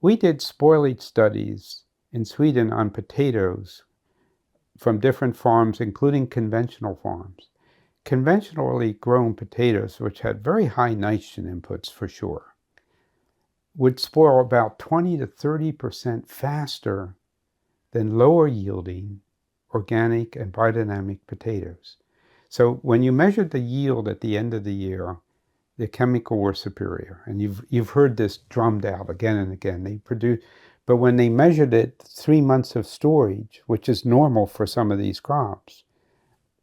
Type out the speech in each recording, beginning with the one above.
We did spoilage studies in Sweden on potatoes from different farms, including conventional farms. Conventionally grown potatoes, which had very high nitrogen inputs for sure, would spoil about 20 to 30% faster than lower yielding organic and biodynamic potatoes. So when you measured the yield at the end of the year, the chemical were superior. And you've heard this drummed out again and again. But when they measured it 3 months of storage, which is normal for some of these crops,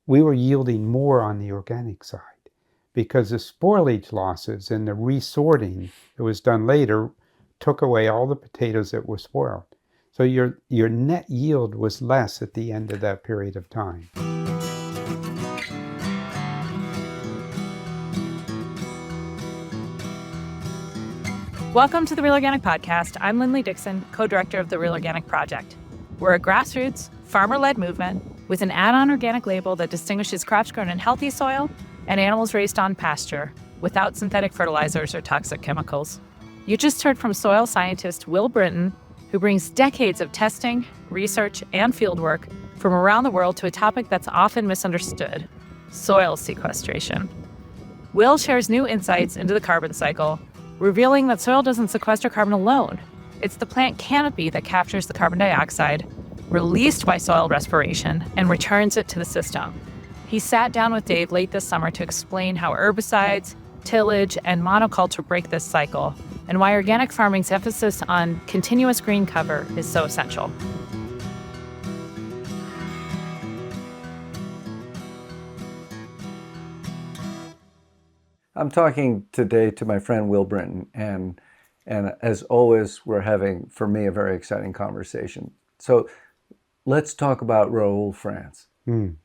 we were yielding more on the organic side because the spoilage losses and the resorting that was done later took away all the potatoes that were spoiled. So your net yield was less at the end of that period of time. Welcome to the Real Organic Podcast. I'm Linley Dixon, co-director of the Real Organic Project. We're a grassroots, farmer-led movement with an add-on organic label that distinguishes crops grown in healthy soil and animals raised on pasture without synthetic fertilizers or toxic chemicals. You just heard from soil scientist Will Brinton, who brings decades of testing, research, and fieldwork from around the world to a topic that's often misunderstood: soil sequestration. Will shares new insights into the carbon cycle, revealing that soil doesn't sequester carbon alone. It's the plant canopy that captures the carbon dioxide, released by soil respiration, and returns it to the system. He sat down with Dave late this summer to explain how herbicides, tillage, and monoculture break this cycle, and why organic farming's emphasis on continuous green cover is so essential. I'm talking today to my friend Will Brinton, and as always, we're having, for me, a very exciting conversation. So let's talk about Raul France,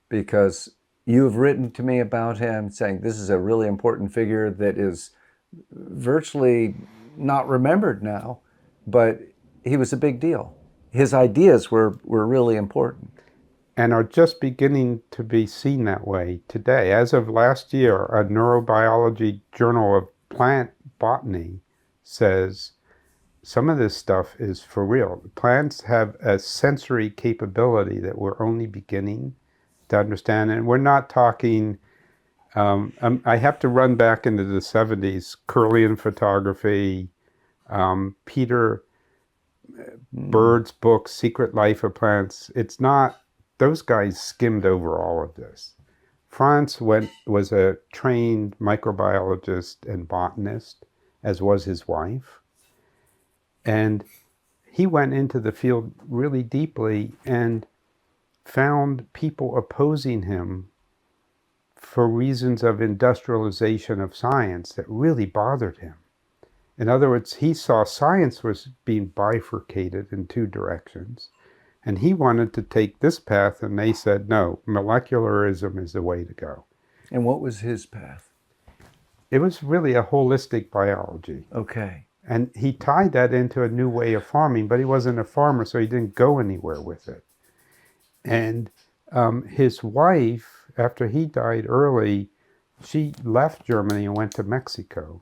because you've written to me about him saying this is a really important figure that is virtually not remembered now, but he was a big deal. His ideas were really important. And are just beginning to be seen that way today. As of last year, a neurobiology journal of plant botany says some of this stuff is for real. Plants have a sensory capability that we're only beginning to understand. And we're not talking, I have to run back into the 70s, Curlian photography, Peter Bird's book, Secret Life of Plants. It's not, those guys skimmed over all of this. France was a trained microbiologist and botanist, as was his wife. And he went into the field really deeply and found people opposing him for reasons of industrialization of science that really bothered him. In other words, he saw science was being bifurcated in two directions. And he wanted to take this path, and they said, no, molecularism is the way to go. And what was his path? It was really a holistic biology. Okay. And he tied that into a new way of farming, but he wasn't a farmer, so he didn't go anywhere with it. And his wife, after he died early, she left Germany and went to Mexico.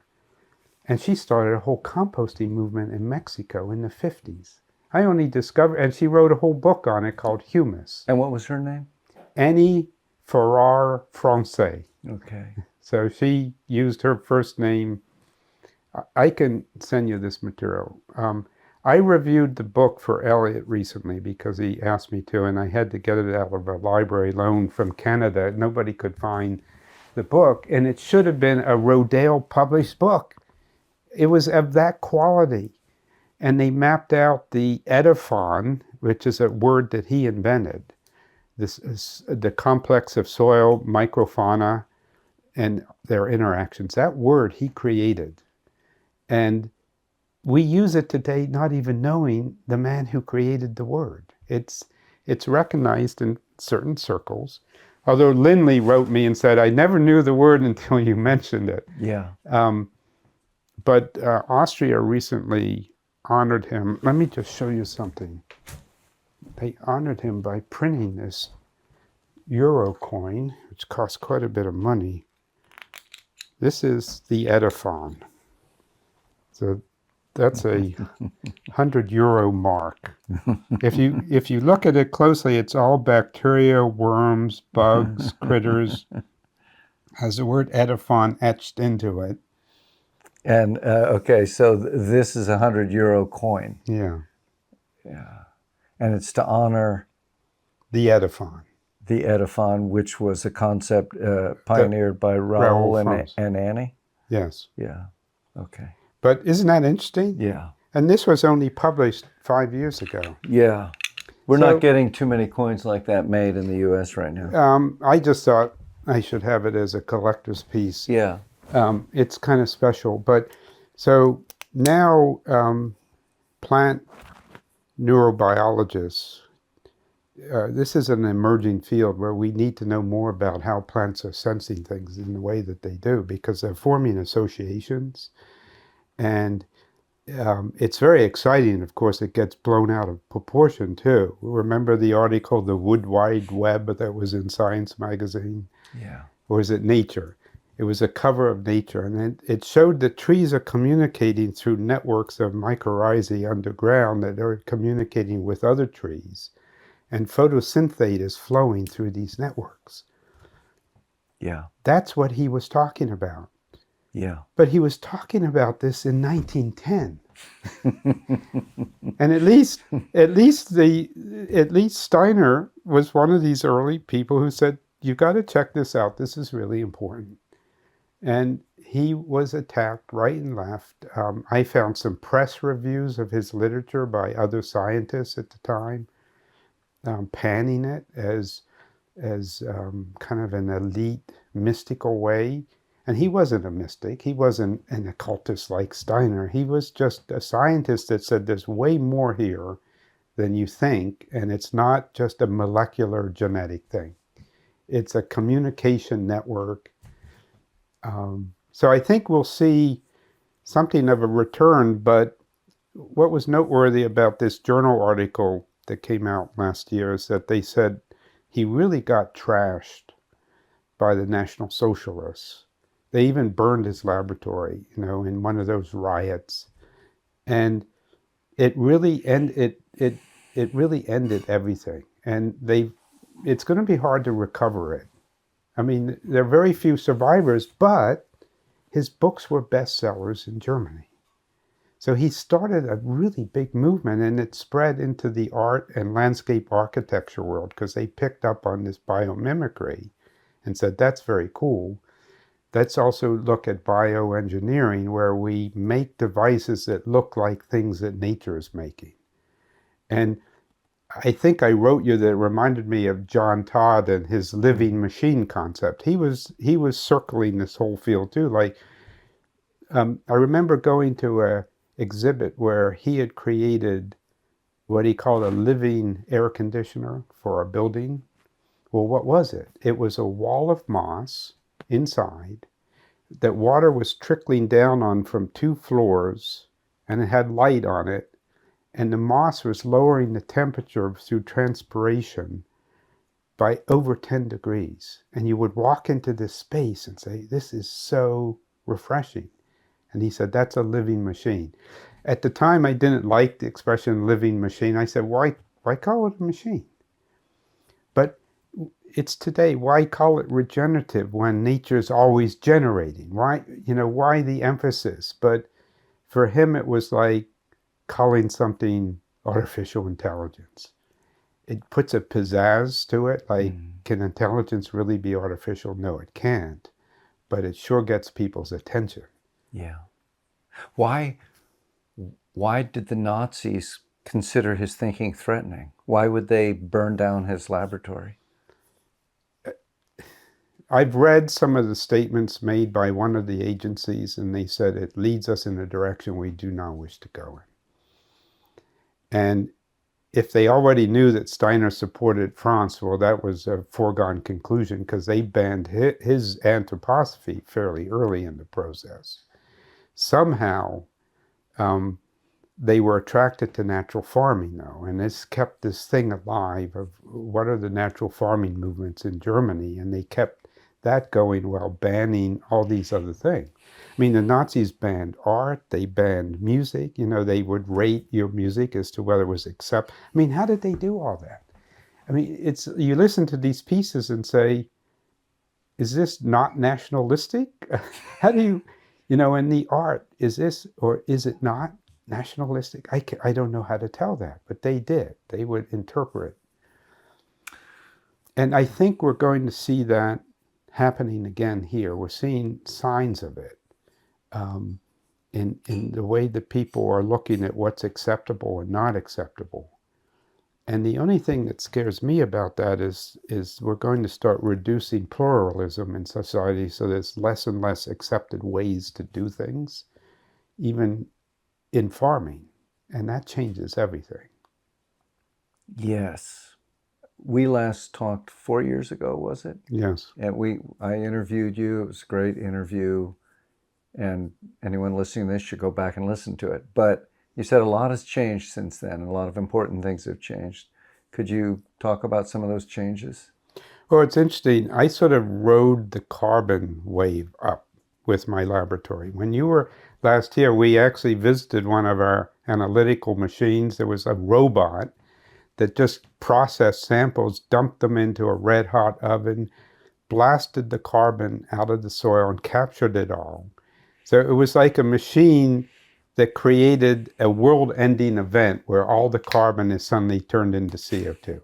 And she started a whole composting movement in Mexico in the 50s. I only discovered, and she wrote a whole book on it called Humus. And what was her name? Annie Farrar France. Okay. So she used her first name. I can send you this material. I reviewed the book for Elliot recently because he asked me to, and I had to get it out of a library loan from Canada. Nobody could find the book, and it should have been a Rodale published book. It was of that quality. And they mapped out the edaphon, which is a word that he invented. This is the complex of soil, microfauna, and their interactions. That word he created. And we use it today not even knowing the man who created the word. It's recognized in certain circles. Although Linley wrote me and said, I never knew the word until you mentioned it. Yeah. But Austria recently honored him. Let me just show you something. They honored him by printing this euro coin, which cost quite a bit of money. This is the edaphon. So that's a €100 mark. If you look at it closely, it's all bacteria, worms, bugs, critters. Has the word edifon etched into it. And okay, so this is €100 coin. Yeah. Yeah. And it's to honor the edifon. The edifon, which was a concept pioneered by Raul France. and Annie? Yes. Yeah. Okay. But isn't that interesting? Yeah. And this was only published 5 years ago. Yeah. We're not getting too many coins like that made in the U.S. right now. I just thought I should have it as a collector's piece. Yeah. It's kind of special. But so now plant neurobiologists, this is an emerging field where we need to know more about how plants are sensing things in the way that they do, because they're forming associations. And it's very exciting. Of course, it gets blown out of proportion, too. Remember the article, The Wood Wide Web, that was in Science magazine? Yeah. Or was it Nature? It was a cover of Nature, and it showed that trees are communicating through networks of mycorrhizae underground that are communicating with other trees. And photosynthate is flowing through these networks. Yeah. That's what he was talking about. Yeah. But he was talking about this in 1910. And at least Steiner was one of these early people who said, you got to check this out. This is really important. And he was attacked right and left. I found some press reviews of his literature by other scientists at the time, panning it as kind of an elite mystical way. And he wasn't a mystic. He wasn't an occultist like Steiner. He was just a scientist that said there's way more here than you think, and it's not just a molecular genetic thing. It's a communication network. So I think we'll see something of a return, but what was noteworthy about this journal article that came out last year is that they said he really got trashed by the National Socialists. They even burned his laboratory, in one of those riots. And it really ended everything. And it's going to be hard to recover it. I mean, there are very few survivors, but his books were bestsellers in Germany. So he started a really big movement, and it spread into the art and landscape architecture world because they picked up on this biomimicry and said, that's very cool. Let's also look at bioengineering, where we make devices that look like things that nature is making. And I think I wrote you that it reminded me of John Todd and his living machine concept. He was circling this whole field too. Like, I remember going to a exhibit where he had created what he called a living air conditioner for a building. Well, what was it? It was a wall of moss inside that water was trickling down on from 2 floors, and it had light on it, and the moss was lowering the temperature through transpiration by over 10 degrees. And you would walk into this space and say, this is so refreshing. And he said, that's a living machine. At the time, I didn't like the expression living machine. I said, why call it a machine? But it's today. Why call it regenerative when nature's always generating? Why the emphasis? But for him, it was like calling something artificial intelligence. It puts a pizzazz to it. Like, can intelligence really be artificial? No, it can't. But it sure gets people's attention. Yeah. Why did the Nazis consider his thinking threatening? Why would they burn down his laboratory? I've read some of the statements made by one of the agencies, and they said it leads us in a direction we do not wish to go in. And if they already knew that Steiner supported France, well, that was a foregone conclusion because they banned his anthroposophy fairly early in the process. Somehow, they were attracted to natural farming, though, and this kept this thing alive of what are the natural farming movements in Germany, and they kept that going while banning all these other things. I mean, the Nazis banned art, they banned music, they would rate your music as to whether it was I mean, how did they do all that? I mean, you listen to these pieces and say, is this not nationalistic? How do you, in the art, is this or is it not nationalistic? I don't know how to tell that, but they did. They would interpret. And I think we're going to see that happening again here. We're seeing signs of it in the way that people are looking at what's acceptable and not acceptable. And the only thing that scares me about that is we're going to start reducing pluralism in society, so there's less and less accepted ways to do things, even in farming. And that changes everything. Yes. We last talked 4 years ago, was it? Yes. And I interviewed you. It was a great interview. And anyone listening to this should go back and listen to it. But you said a lot has changed since then, and a lot of important things have changed. Could you talk about some of those changes? Well, it's interesting. I sort of rode the carbon wave up with my laboratory. When you were last here, we actually visited one of our analytical machines. There was a robot that just processed samples, dumped them into a red hot oven, blasted the carbon out of the soil and captured it all. So it was like a machine that created a world-ending event where all the carbon is suddenly turned into CO2.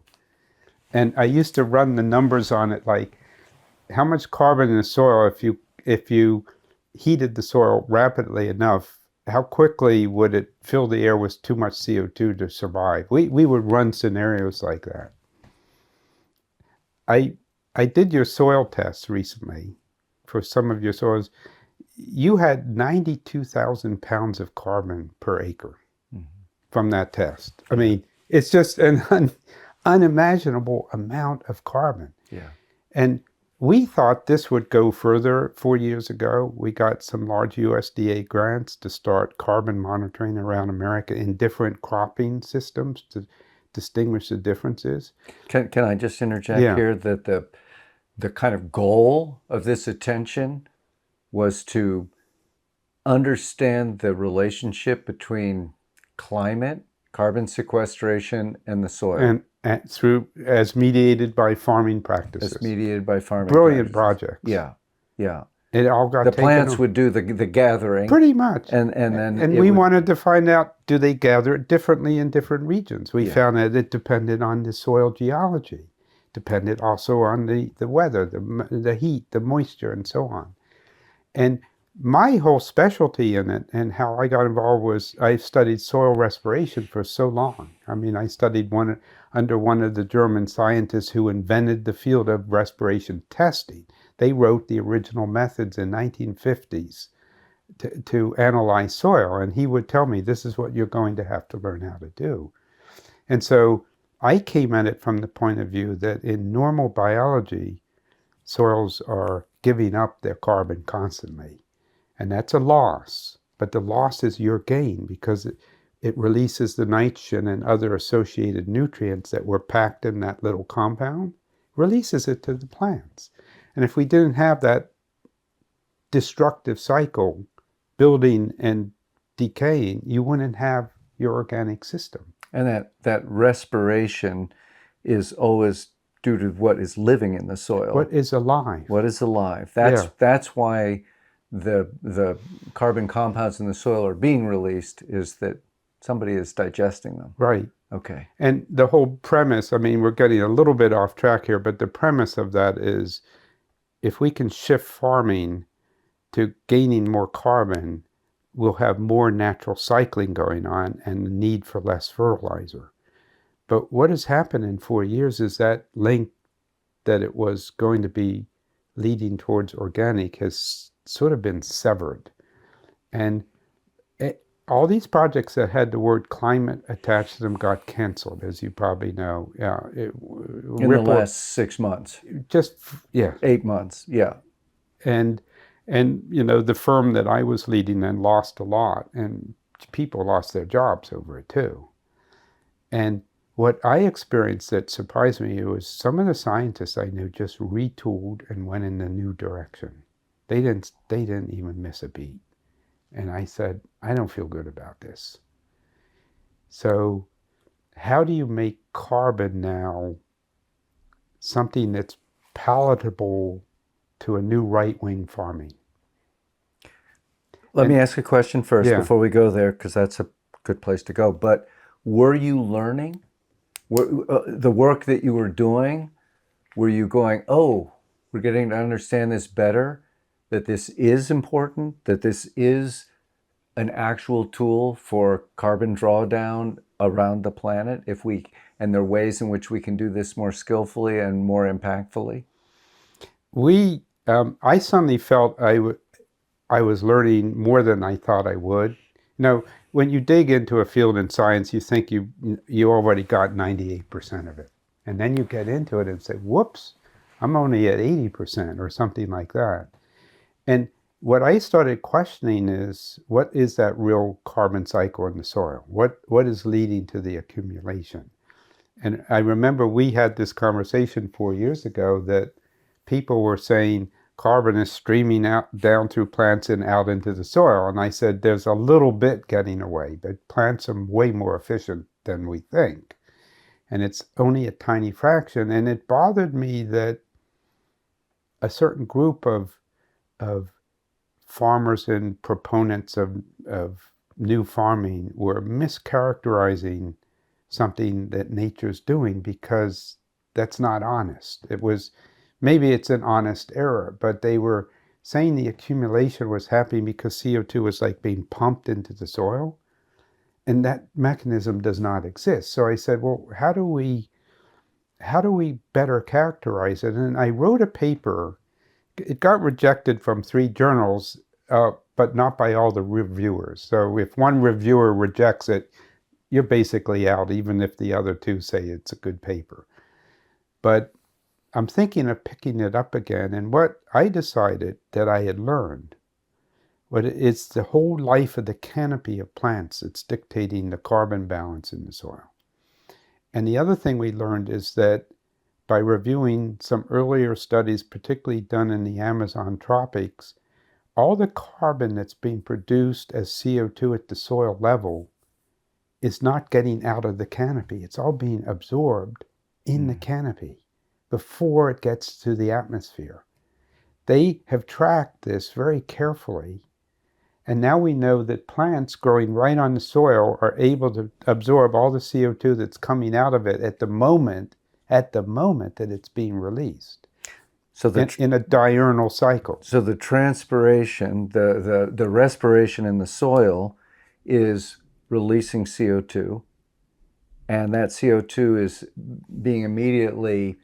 And I used to run the numbers on it, like how much carbon in the soil, if you heated the soil rapidly enough, how quickly would it fill the air with too much CO2 to survive? We would run scenarios like that. I did your soil tests recently for some of your soils. You had 92,000 pounds of carbon per acre from that test. I mean, it's just an unimaginable amount of carbon. Yeah. And we thought this would go further 4 years ago. We got some large USDA grants to start carbon monitoring around America in different cropping systems to distinguish the differences. Can I just interject here that the kind of goal of this attention was to understand the relationship between climate, carbon sequestration, and the soil. And through, as mediated by farming practices. As mediated by farming Brilliant practices. projects. Yeah, yeah. It all got the taken plants over. would do the gathering. Pretty much. And then we wanted to find out, do they gather it differently in different regions? We found that it depended on the soil geology, depended also on the weather, the heat, the moisture, and so on. And my whole specialty in it and how I got involved was I studied soil respiration for so long. I mean, I studied under one of the German scientists who invented the field of respiration testing. They wrote the original methods in 1950s to analyze soil, and he would tell me, this is what you're going to have to learn how to do. And so I came at it from the point of view that in normal biology, soils are giving up their carbon constantly. And that's a loss. But the loss is your gain because it releases the nitrogen and other associated nutrients that were packed in that little compound, releases it to the plants. And if we didn't have that destructive cycle, building and decaying, you wouldn't have your organic system. And that respiration is always due to what is living in the soil. What is alive? What is alive? That's why the carbon compounds in the soil are being released, is that somebody is digesting them. Right. Okay. And the whole premise, I mean, we're getting a little bit off track here, but the premise of that is if we can shift farming to gaining more carbon, we'll have more natural cycling going on and the need for less fertilizer. But what has happened in 4 years is that link that it was going to be leading towards organic has sort of been severed. And all these projects that had the word climate attached to them got canceled, as you probably know. In the last 6 months. 8 months, yeah. And the firm that I was leading then lost a lot, and people lost their jobs over it too. And what I experienced that surprised me was some of the scientists I knew just retooled and went in a new direction. They didn't even miss a beat. And I said, I don't feel good about this. So how do you make carbon now something that's palatable to a new right-wing farming? Let me ask a question first before we go there, because that's a good place to go. But were you learning? The work that you were doing, were you going, oh, we're getting to understand this better, that this is important, that this is an actual tool for carbon drawdown around the planet, and there are ways in which we can do this more skillfully and more impactfully? I suddenly felt I was learning more than I thought I would. When you dig into a field in science, you think you already got 98% of it. And then you get into it and say, whoops, I'm only at 80% or something like that. And what I started questioning is, what is that real carbon cycle in the soil? What is leading to the accumulation? And I remember we had this conversation 4 years ago that people were saying carbon is streaming out down through plants and out into the soil. And I said, there's a little bit getting away, but plants are way more efficient than we think. And it's only a tiny fraction. And it bothered me that a certain group of farmers and proponents of new farming were mischaracterizing something that nature's doing, because that's not honest. Maybe it's an honest error, but they were saying the accumulation was happening because CO2 was like being pumped into the soil, and that mechanism does not exist. So I said, well, how do we better characterize it? And I wrote a paper. It got rejected from 3 journals, but not by all the reviewers. So if one reviewer rejects it, you're basically out, even if the other 2 say it's a good paper. But I'm thinking of picking it up again, and what I decided that I had learned, it's the whole life of the canopy of plants that's dictating the carbon balance in the soil. And the other thing we learned is that by reviewing some earlier studies, particularly done in the Amazon tropics, all the carbon that's being produced as CO2 at the soil level is not getting out of the canopy. It's all being absorbed in the canopy before it gets to the atmosphere. They have tracked this very carefully, and now we know that plants growing right on the soil are able to absorb all the CO2 that's coming out of it at the moment that it's being released. So in a diurnal cycle. So the transpiration, the respiration in the soil is releasing CO2, and that CO2 is being immediately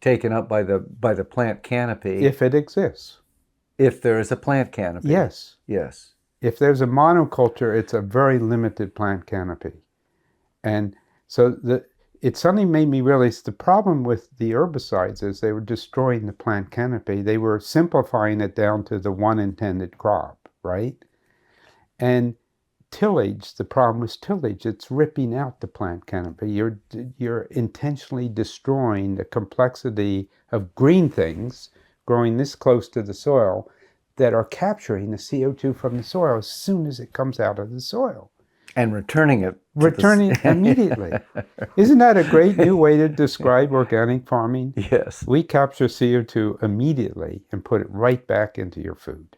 taken up by the plant canopy. If it exists. If there is a plant canopy. Yes. Yes. If there's a monoculture, it's a very limited plant canopy. And so it suddenly made me realize the problem with the herbicides is they were destroying the plant canopy. They were simplifying it down to the one intended crop, right? And tillage, the problem was tillage. It's ripping out the plant canopy. You're intentionally destroying the complexity of green things growing this close to the soil that are capturing the CO2 from the soil as soon as it comes out of the soil. And returning it. Immediately. Isn't that a great new way to describe organic farming? Yes. We capture CO2 immediately and put it right back into your food.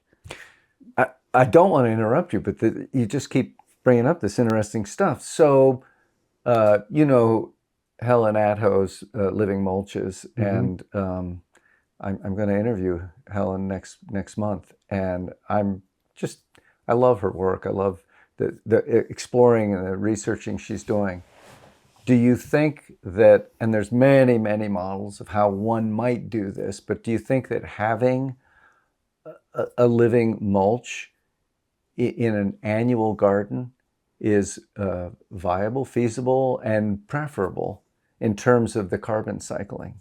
I don't want to interrupt you, but you just keep bringing up this interesting stuff. So, Helen Atho's Living Mulches, and I'm going to interview Helen next month, and I love her work. I love the exploring and the researching she's doing. Do you think that, and there's many, many models of how one might do this, but do you think that having a living mulch in an annual garden is viable, feasible, and preferable in terms of the carbon cycling?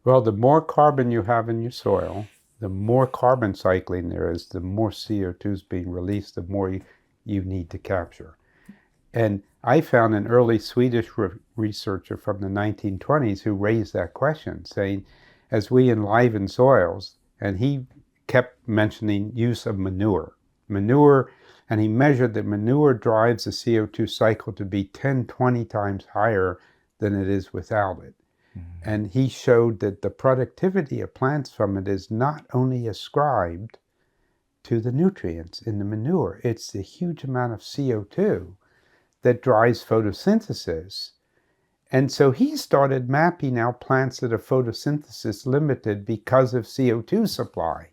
Well, the more carbon you have in your soil, the more carbon cycling there is, the more CO2 is being released, the more you need to capture. And I found an early Swedish researcher from the 1920s who raised that question, saying, as we enliven soils, and he kept mentioning use of manure. And he measured that manure drives the CO2 cycle to be 10, 20 times higher than it is without it. And he showed that the productivity of plants from it is not only ascribed to the nutrients in the manure, it's the huge amount of CO2 that drives photosynthesis. And so he started mapping out plants that are photosynthesis limited because of CO2 supply.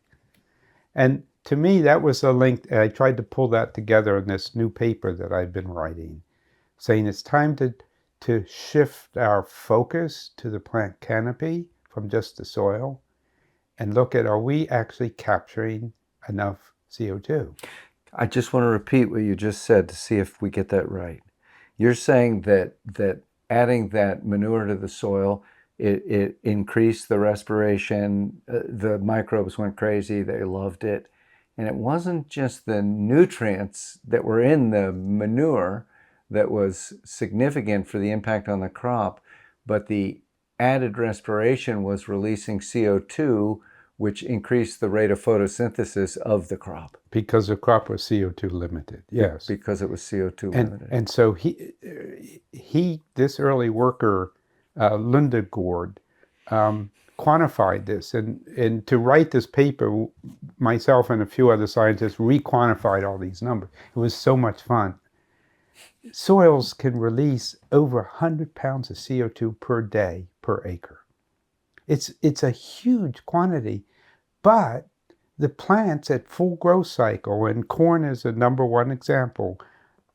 And to me, that was a link. I tried to pull that together in this new paper that I've been writing, saying it's time to shift our focus to the plant canopy from just the soil and look at, are we actually capturing enough CO2? I just want to repeat what you just said to see if we get that right. You're saying that adding that manure to the soil, it increased the respiration, the microbes went crazy, they loved it. And it wasn't just the nutrients that were in the manure that was significant for the impact on the crop, but the added respiration was releasing CO2, which increased the rate of photosynthesis of the crop. Because the crop was CO2 limited, yes. Because it was CO2 limited. And so this early worker, Lundegård, quantified this. And to write this paper, myself and a few other scientists re-quantified all these numbers. It was so much fun. Soils can release over 100 pounds of CO2 per day per acre. It's a huge quantity, but the plants at full growth cycle, and corn is the number one example,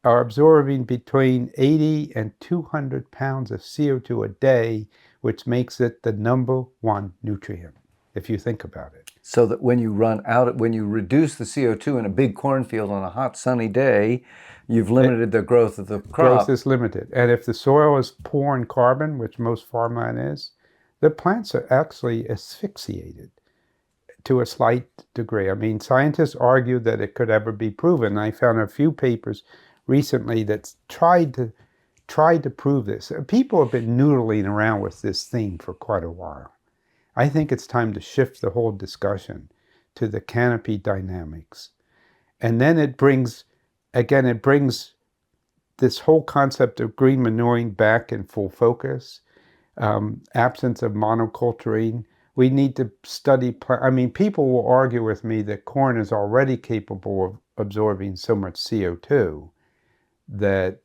are absorbing between 80 and 200 pounds of CO2 a day, which makes it the number one nutrient, if you think about it. So that when you reduce the CO2 in a big cornfield on a hot sunny day, you've limited the growth of the crop. Growth is limited. And if the soil is poor in carbon, which most farmland is, the plants are actually asphyxiated to a slight degree. I mean, scientists argue that it could ever be proven. I found a few papers recently that tried to prove this. People have been noodling around with this theme for quite a while. I think it's time to shift the whole discussion to the canopy dynamics. And then it brings this whole concept of green manuring back in full focus. Absence of monoculturing. We need to study, people will argue with me that corn is already capable of absorbing so much CO2 that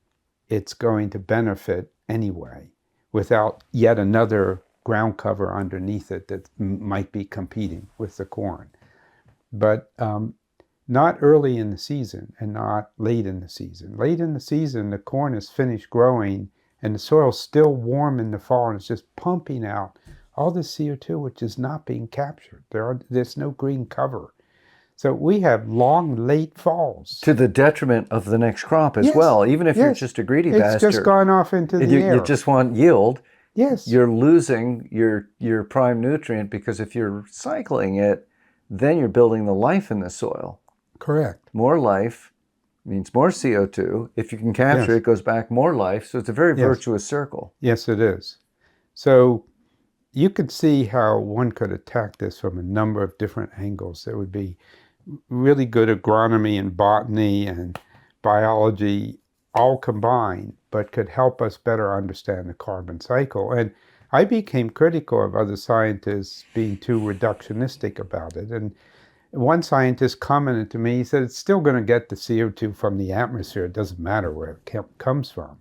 it's going to benefit anyway without yet another ground cover underneath it that might be competing with the corn. But not early in the season and not late in the season. Late in the season, the corn is finished growing and the soil's still warm in the fall, and it's just pumping out all the CO2, which is not being captured. There's no green cover. So we have long, late falls. To the detriment of the next crop as well. Even if you're just a greedy pasture. It's just gone off into the air. You just want yield. Yes. You're losing your prime nutrient, because if you're cycling it, then you're building the life in the soil. Correct. More life means more CO2. If you can capture it, goes back more life. So it's a very virtuous circle. Yes, it is. So you could see how one could attack this from a number of different angles. There would be really good agronomy and botany and biology all combined, but could help us better understand the carbon cycle. And I became critical of other scientists being too reductionistic about it. And one scientist commented to me, he said, it's still going to get the CO2 from the atmosphere. It doesn't matter where it comes from.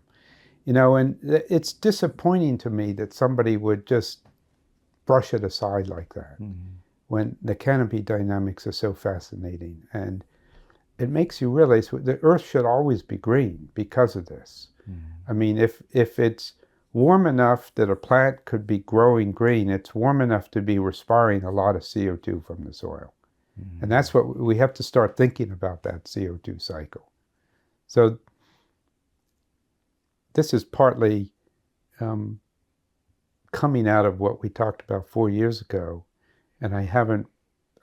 And it's disappointing to me that somebody would just brush it aside like that when the canopy dynamics are so fascinating. And it makes you realize the earth should always be green because of this. I mean, if it's warm enough that a plant could be growing green, it's warm enough to be respiring a lot of CO2 from the soil. And that's what we have to start thinking about, that CO2 cycle. So this is partly coming out of what we talked about 4 years ago. And I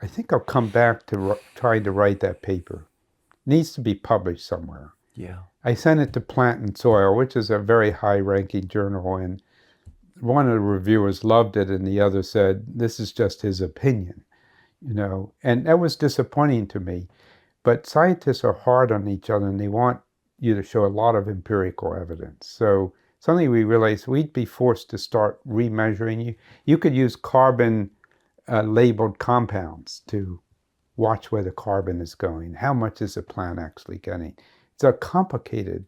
think I'll come back to trying to write that paper. It needs to be published somewhere. Yeah. I sent it to Plant and Soil, which is a very high-ranking journal, and one of the reviewers loved it, and the other said, this is just his opinion, and that was disappointing to me. But scientists are hard on each other, and they want you to show a lot of empirical evidence. So suddenly we realized we'd be forced to start remeasuring. You could use carbon labeled compounds to watch where the carbon is going. How much is the plant actually getting? It's a complicated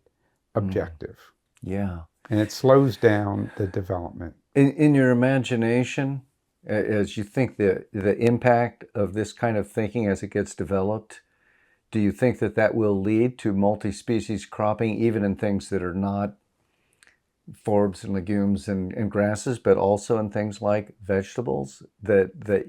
objective. Yeah. And it slows down the development. In your imagination, as you think the impact of this kind of thinking as it gets developed, do you think that will lead to multi-species cropping, even in things that are not forbs and legumes and grasses, but also in things like vegetables, that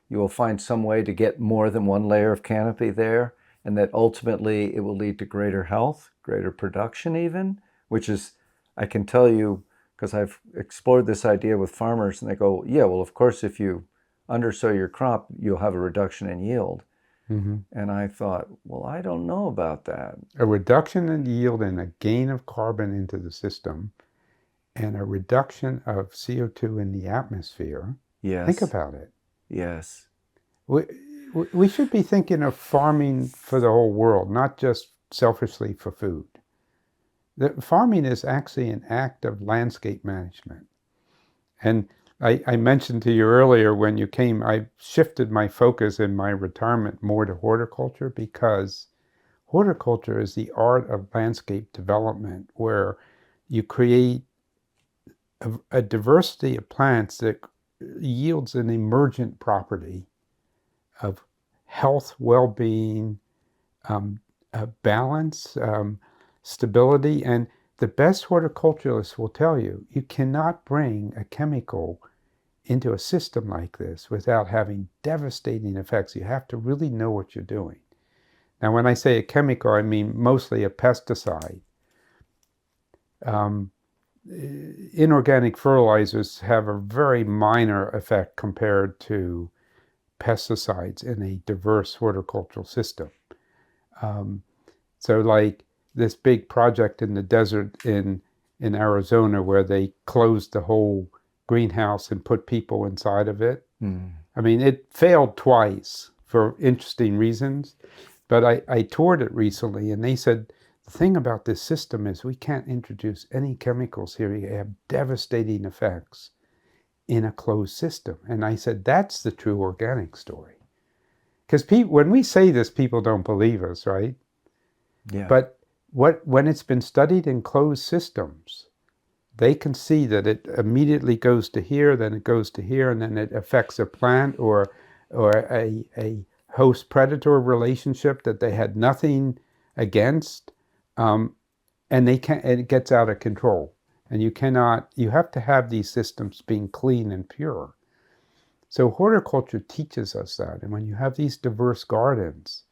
you will find some way to get more than one layer of canopy there, and that ultimately it will lead to greater health, greater production even, which is, I can tell you, because I've explored this idea with farmers, and they go, yeah, well, of course, if you undersow your crop, you'll have a reduction in yield. Mm-hmm. And I thought, well, I don't know about that. A reduction in yield and a gain of carbon into the system and a reduction of CO2 in the atmosphere. Yes. Think about it. Yes. We should be thinking of farming for the whole world, not just selfishly for food. Farming is actually an act of landscape management. And I mentioned to you earlier when you came, I shifted my focus in my retirement more to horticulture, because horticulture is the art of landscape development, where you create a diversity of plants that yields an emergent property of health, well-being, balance, stability. And the best horticulturalists will tell you, you cannot bring a chemical into a system like this without having devastating effects. You have to really know what you're doing. Now, when I say a chemical, I mean mostly a pesticide. Inorganic fertilizers have a very minor effect compared to pesticides in a diverse horticultural system. So like this big project in the desert in Arizona, where they closed the whole greenhouse and put people inside of it. I mean, it failed twice for interesting reasons, but I toured it recently, and they said, the thing about this system is we can't introduce any chemicals here. You have devastating effects in a closed system. And I said, that's the true organic story. Because when we say this, people don't believe us, right? Yeah. But when it's been studied in closed systems, they can see that it immediately goes to here, then it goes to here, and then it affects a plant or a host-predator relationship that they had nothing against, and it gets out of control. And you have to have these systems being clean and pure. So horticulture teaches us that. And when you have these diverse gardens,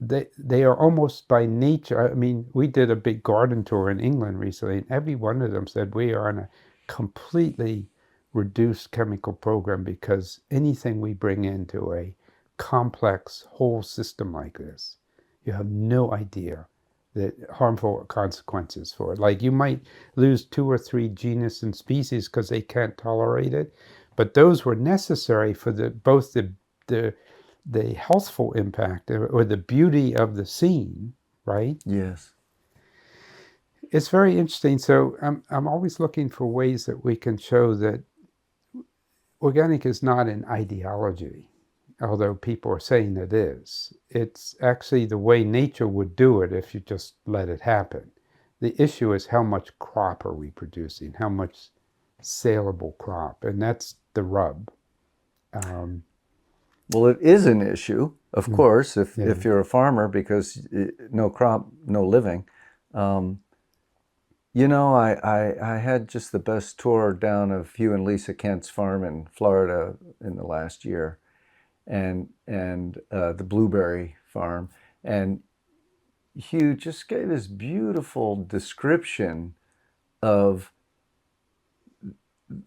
they are almost by nature. I mean, we did a big garden tour in England recently, and every one of them said we are on a completely reduced chemical program, because anything we bring into a complex whole system like this, you have no idea the harmful consequences for it. Like, you might lose 2 or 3 genus and species because they can't tolerate it, but those were necessary for both the healthful impact or the beauty of the scene, right? Yes. It's very interesting. So I'm always looking for ways that we can show that organic is not an ideology, although people are saying it is. It's actually the way nature would do it if you just let it happen. The issue is, how much crop are we producing? How much saleable crop? And that's the rub. Well, it is an issue, of course, if you're a farmer, because no crop, no living. You know, I had just the best tour down of Hugh and Lisa Kent's farm in Florida in the last year, and the blueberry farm. And Hugh just gave this beautiful description of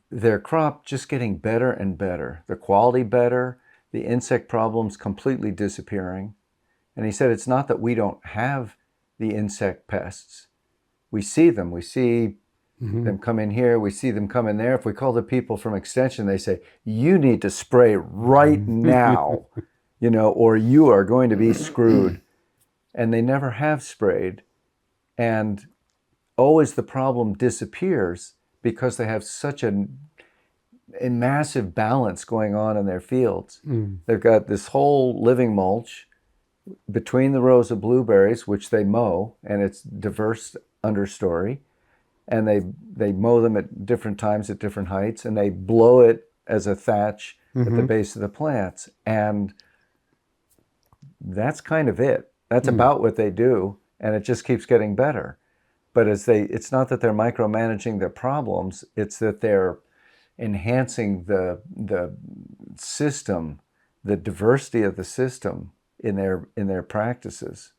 their crop just getting better and better, the quality better, the insect problems completely disappearing. And he said, it's not that we don't have the insect pests. We see them. We see them come in here. We see them come in there. If we call the people from Extension, they say, you need to spray right now, or you are going to be screwed. And they never have sprayed. And always the problem disappears because they have such a massive balance going on in their fields. They've got this whole living mulch between the rows of blueberries, which they mow, and it's diverse understory. And they mow them at different times at different heights, and they blow it as a thatch at the base of the plants. And that's kind of it. That's about what they do, and it just keeps getting better. But it's not that they're micromanaging their problems, it's that they're enhancing the system, the diversity of the system in their practices.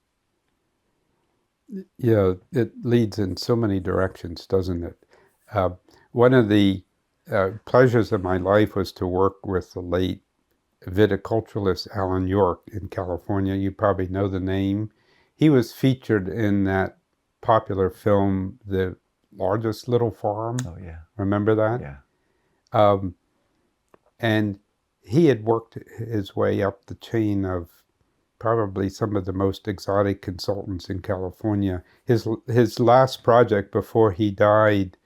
Yeah, it leads in so many directions, doesn't it? One of the pleasures of my life was to work with the late viticulturalist Alan York in California. You probably know the name. He was featured in that popular film, The Largest Little Farm. Oh, yeah. Remember that? Yeah. And he had worked his way up the chain of probably some of the most exotic consultants in California. His last project before he died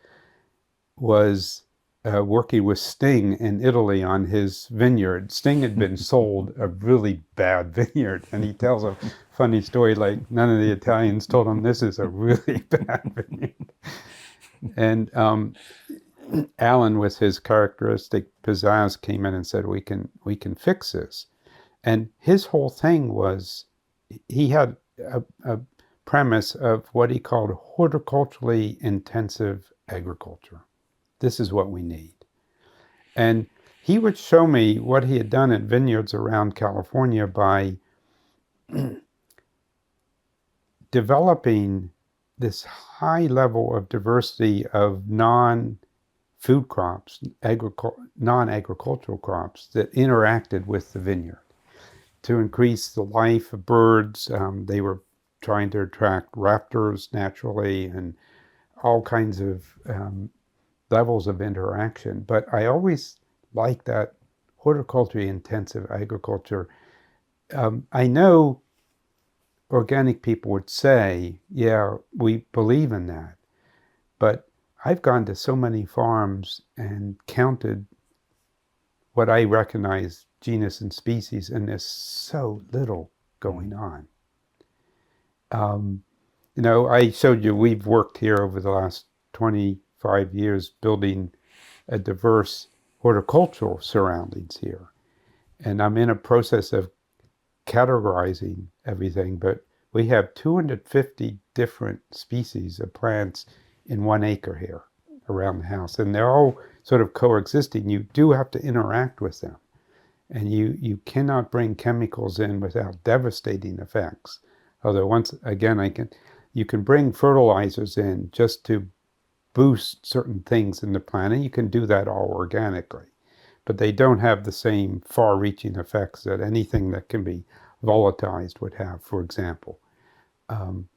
was working with Sting in Italy on his vineyard. Sting had been sold a really bad vineyard, and he tells a funny story like none of the Italians told him this is a really bad vineyard. And Alan, with his characteristic pizzazz, came in and said, we can fix this. And his whole thing was, he had a premise of what he called horticulturally intensive agriculture. This is what we need. And he would show me what he had done at vineyards around California by developing this high level of diversity of non-food crops, non-agricultural crops that interacted with the vineyard to increase the life of birds. They were trying to attract raptors naturally and all kinds of levels of interaction. But I always liked that horticulturally intensive agriculture. I know organic people would say, yeah, we believe in that. But I've gone to so many farms and counted what I recognize genus and species, and there's so little going on. I showed you, we've worked here over the last 25 years building a diverse horticultural surroundings here. And I'm in a process of categorizing everything, but we have 250 different species of plants in 1 acre here around the house, and they're all sort of coexisting. You do have to interact with them, and you cannot bring chemicals in without devastating effects. Although once again, you can bring fertilizers in just to boost certain things in the plant, and you can do that all organically. But they don't have the same far-reaching effects that anything that can be volatilized would have, for example. And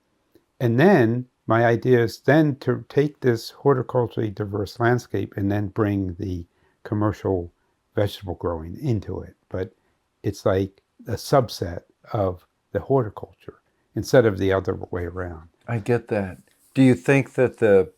then my idea is then to take this horticulturally diverse landscape and then bring the commercial vegetable growing into it. But it's like a subset of the horticulture instead of the other way around. I get that. Do you think that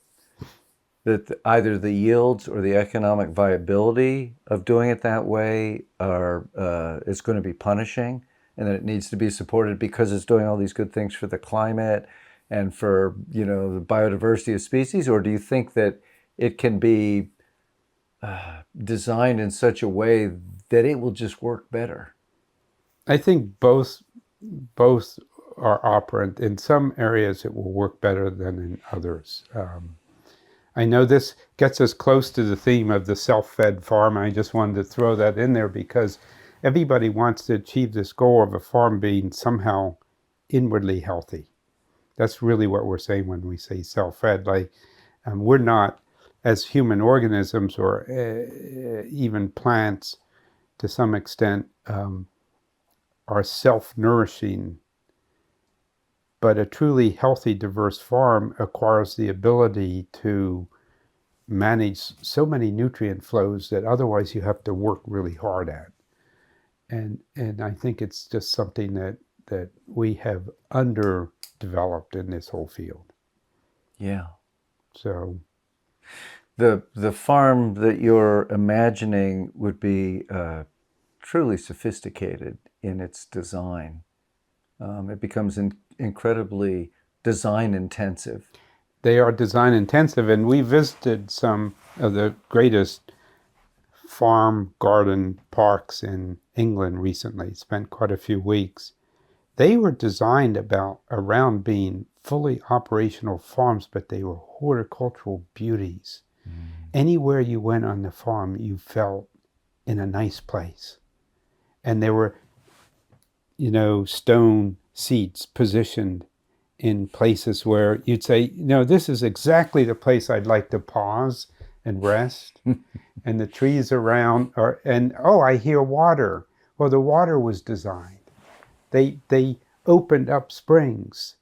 either the yields or the economic viability of doing it that way is going to be punishing, and that it needs to be supported because it's doing all these good things for the climate and for the biodiversity of species? Or do you think that it can be designed in such a way that it will just work better? I think both are operant. In some areas it will work better than in others. I know this gets us close to the theme of the self-fed farm. I just wanted to throw that in there because everybody wants to achieve this goal of a farm being somehow inwardly healthy. That's really what we're saying when we say self-fed. We're not, as human organisms or even plants to some extent, are self-nourishing. But a truly healthy, diverse farm acquires the ability to manage so many nutrient flows that otherwise you have to work really hard at. And I think it's just something that we have underdeveloped in this whole field. Yeah. So the farm that you're imagining would be truly sophisticated in its design. It becomes incredibly design intensive. they are design intensive, and we visited some of the greatest farm garden parks in England recently, spent quite a few weeks. They were designed around being fully operational farms, but they were horticultural beauties. Anywhere you went on the farm, you felt in a nice place. And there were, stone seats positioned in places where you'd say, this is exactly the place I'd like to pause and rest. And the trees around I hear water. Well, the water was designed. They opened up springs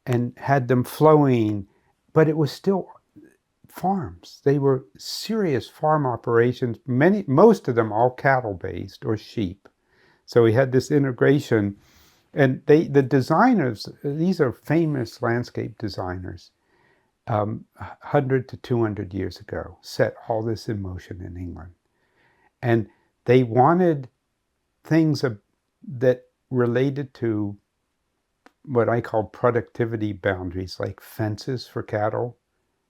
and had them flowing, but it was still farms. They were serious farm operations, most of them all cattle-based or sheep. So we had this integration, and the designers, these are famous landscape designers, 100 to 200 years ago, set all this in motion in England. And they wanted things that related to what I call productivity boundaries, like fences for cattle.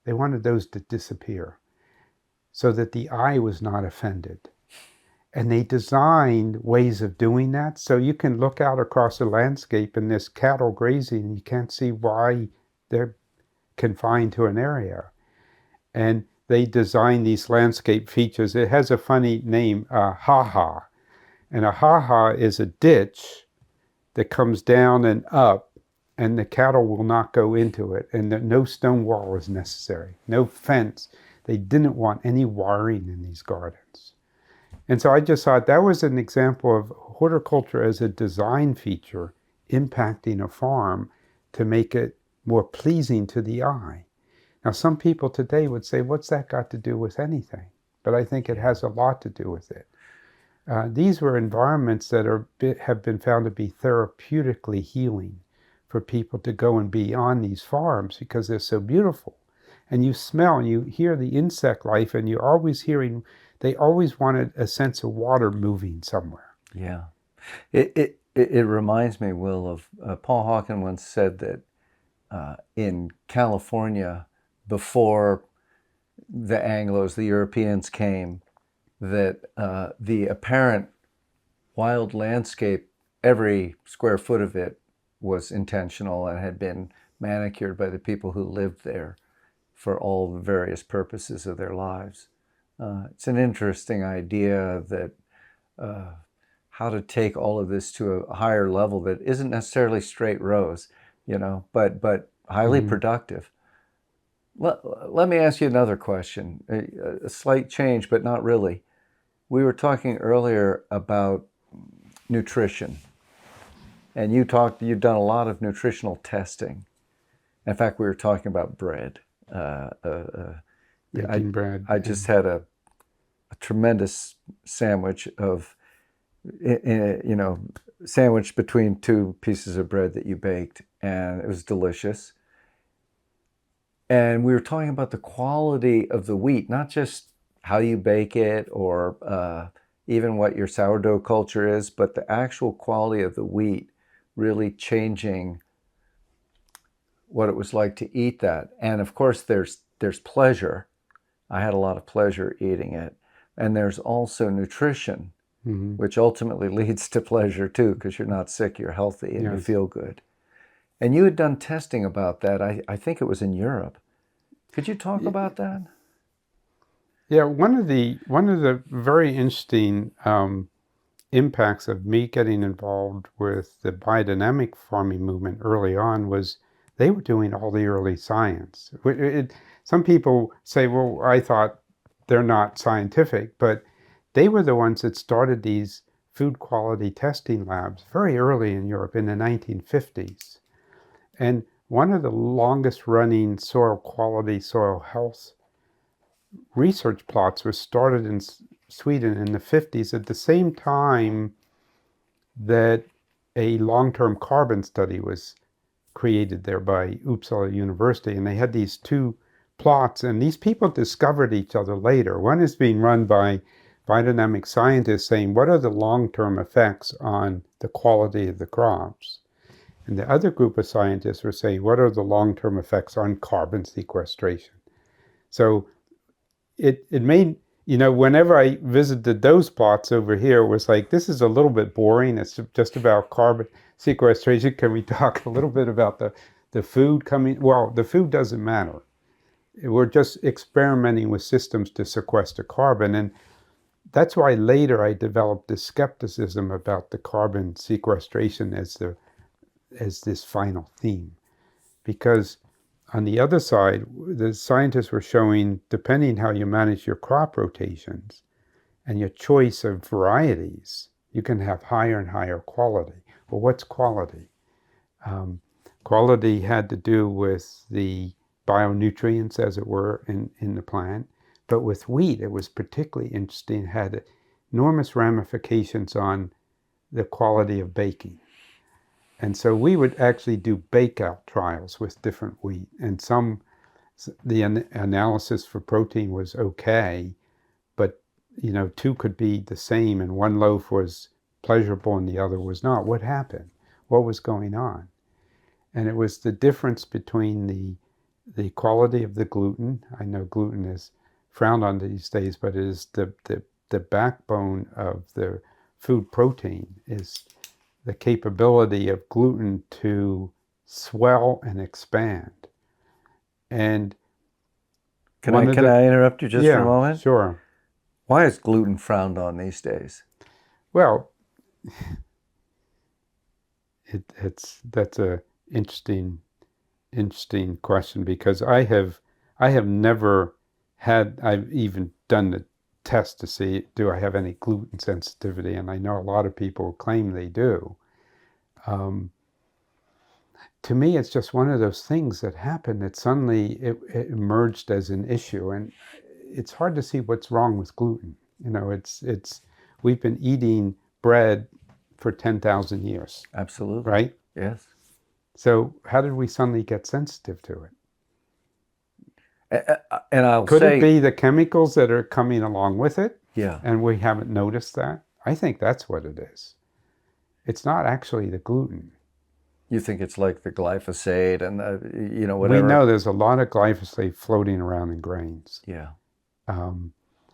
They wanted those to disappear so that the eye was not offended. And they designed ways of doing that. So you can look out across the landscape and there's cattle grazing, and you can't see why they're confined to an area. And they designed these landscape features. It has a funny name, ha-ha. And a ha-ha is a ditch that comes down and up, and the cattle will not go into it. And no stone wall is necessary, no fence. They didn't want any wiring in these gardens. And so I just thought that was an example of horticulture as a design feature impacting a farm to make it more pleasing to the eye. Now, some people today would say, what's that got to do with anything? But I think it has a lot to do with it. These were environments that have been found to be therapeutically healing for people to go and be on these farms because they're so beautiful. And you smell and you hear the insect life, and you're always hearing, they always wanted a sense of water moving somewhere. Yeah. It reminds me, Will, of Paul Hawken once said that in California, before the Anglos, the Europeans came, that the apparent wild landscape, every square foot of it was intentional and had been manicured by the people who lived there for all the various purposes of their lives. It's an interesting idea that how to take all of this to a higher level that isn't necessarily straight rows, but highly productive. Let me ask you another question, a slight change, but not really. We were talking earlier about nutrition, and you've done a lot of nutritional testing. In fact, we were talking about bread. Making bread. I just had a tremendous sandwich sandwich between two pieces of bread that you baked, and it was delicious. And we were talking about the quality of the wheat, not just how you bake it or even what your sourdough culture is, but the actual quality of the wheat really changing what it was like to eat that. And of course, there's pleasure. I had a lot of pleasure eating it. And there's also nutrition, which ultimately leads to pleasure too, because you're not sick, you're healthy, and you feel good. And you had done testing about that. I think it was in Europe. Could you talk about that? Yeah, one of the very interesting impacts of me getting involved with the biodynamic farming movement early on was they were doing all the early science. Some people say, well, I thought they're not scientific, but they were the ones that started these food quality testing labs very early in Europe in the 1950s. And one of the longest running soil quality, soil health research plots was started in Sweden in the 50s at the same time that a long-term carbon study was created there by Uppsala University. And they had these two plots, and these people discovered each other later. One is being run by biodynamic scientists saying, what are the long-term effects on the quality of the crops? And the other group of scientists were saying, what are the long-term effects on carbon sequestration? So it made, whenever I visited those plots over here, it was like, this is a little bit boring. It's just about carbon sequestration. Can we talk a little bit about the food coming? Well, the food doesn't matter. We're just experimenting with systems to sequester carbon. And that's why later I developed this skepticism about the carbon sequestration as this final theme. Because on the other side, the scientists were showing, depending how you manage your crop rotations and your choice of varieties, you can have higher and higher quality. Well, what's quality? Quality had to do with the bionutrients, as it were, in the plant. But with wheat, it was particularly interesting. It had enormous ramifications on the quality of baking. And so we would actually do bake-out trials with different wheat. And the analysis for protein was okay, but, two could be the same, and one loaf was pleasurable and the other was not. What happened? What was going on? And it was the difference between the quality of the gluten. I know gluten is frowned on these days, but it is the backbone of the food protein, is the capability of gluten to swell and expand. And can I interrupt you just for a moment? Sure. Why is gluten frowned on these days? Well, that's a interesting question, because I've even done the test to see, do I have any gluten sensitivity? And I know a lot of people claim they do. To me, it's just one of those things that happened that suddenly it emerged as an issue, and it's hard to see what's wrong with gluten. We've been eating bread for 10,000 years. Absolutely. Right? Yes. So how did we suddenly get sensitive to it? And Could it be the chemicals that are coming along with it? Yeah. And we haven't noticed that? I think that's what it is. It's not actually the gluten. You think it's like the glyphosate and whatever? We know there's a lot of glyphosate floating around in grains. Yeah.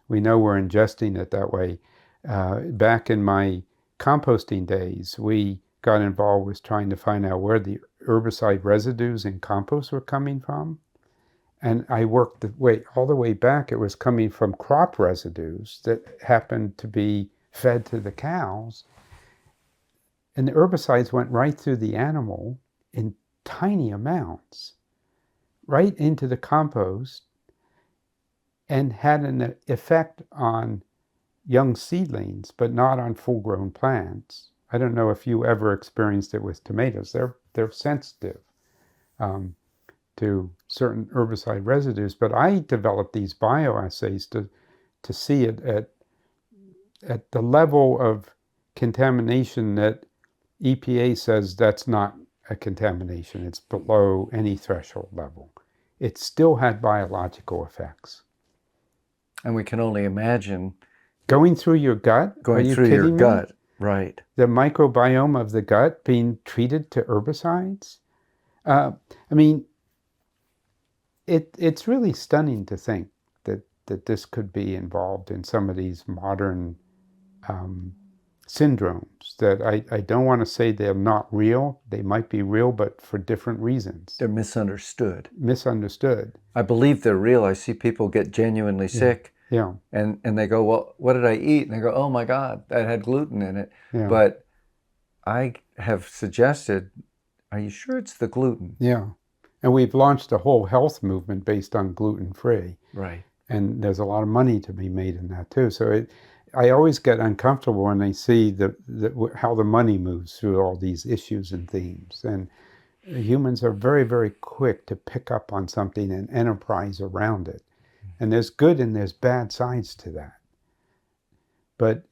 We know we're ingesting it that way. Back in my composting days, we got involved with trying to find out where the herbicide residues in compost were coming from. And I worked all the way back. It was coming from crop residues that happened to be fed to the cows. And the herbicides went right through the animal in tiny amounts, right into the compost, and had an effect on young seedlings, but not on full-grown plants. I don't know if you ever experienced it with tomatoes. They're sensitive to certain herbicide residues, but I developed these bioassays to see it at the level of contamination that EPA says that's not a contamination. It's below any threshold level. It still had biological effects. And we can only imagine going through your gut. Going through your gut, right? The microbiome of the gut being treated to herbicides. It's really stunning to think that this could be involved in some of these modern syndromes that I don't want to say they're not real. They might be real, but for different reasons. They're misunderstood. Misunderstood. I believe they're real. I see people get genuinely sick. Yeah. And they go, well, what did I eat? And they go, oh my God, that had gluten in it. Yeah. But I have suggested, are you sure it's the gluten? Yeah. And we've launched a whole health movement based on gluten-free. Right. And there's a lot of money to be made in that too. So I always get uncomfortable when I see how the money moves through all these issues and themes. And humans are very, very quick to pick up on something and enterprise around it. And there's good and there's bad sides to that. But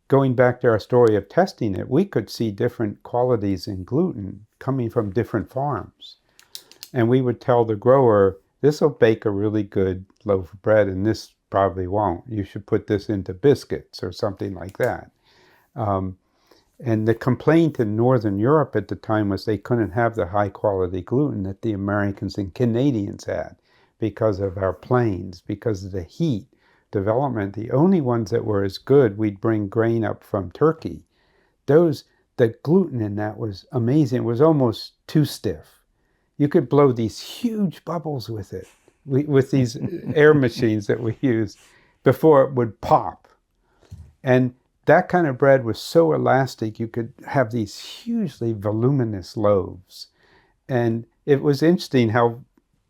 going back to our story of testing it, we could see different qualities in gluten coming from different farms. And we would tell the grower, this will bake a really good loaf of bread and this probably won't. You should put this into biscuits or something like that. And the complaint in Northern Europe at the time was they couldn't have the high quality gluten that the Americans and Canadians had because of our plains, because of the heat development. The only ones that were as good, we'd bring grain up from Turkey. The gluten in that was amazing. It was almost too stiff. You could blow these huge bubbles with it, with these air machines that we used before it would pop. And that kind of bread was so elastic, you could have these hugely voluminous loaves. And it was interesting how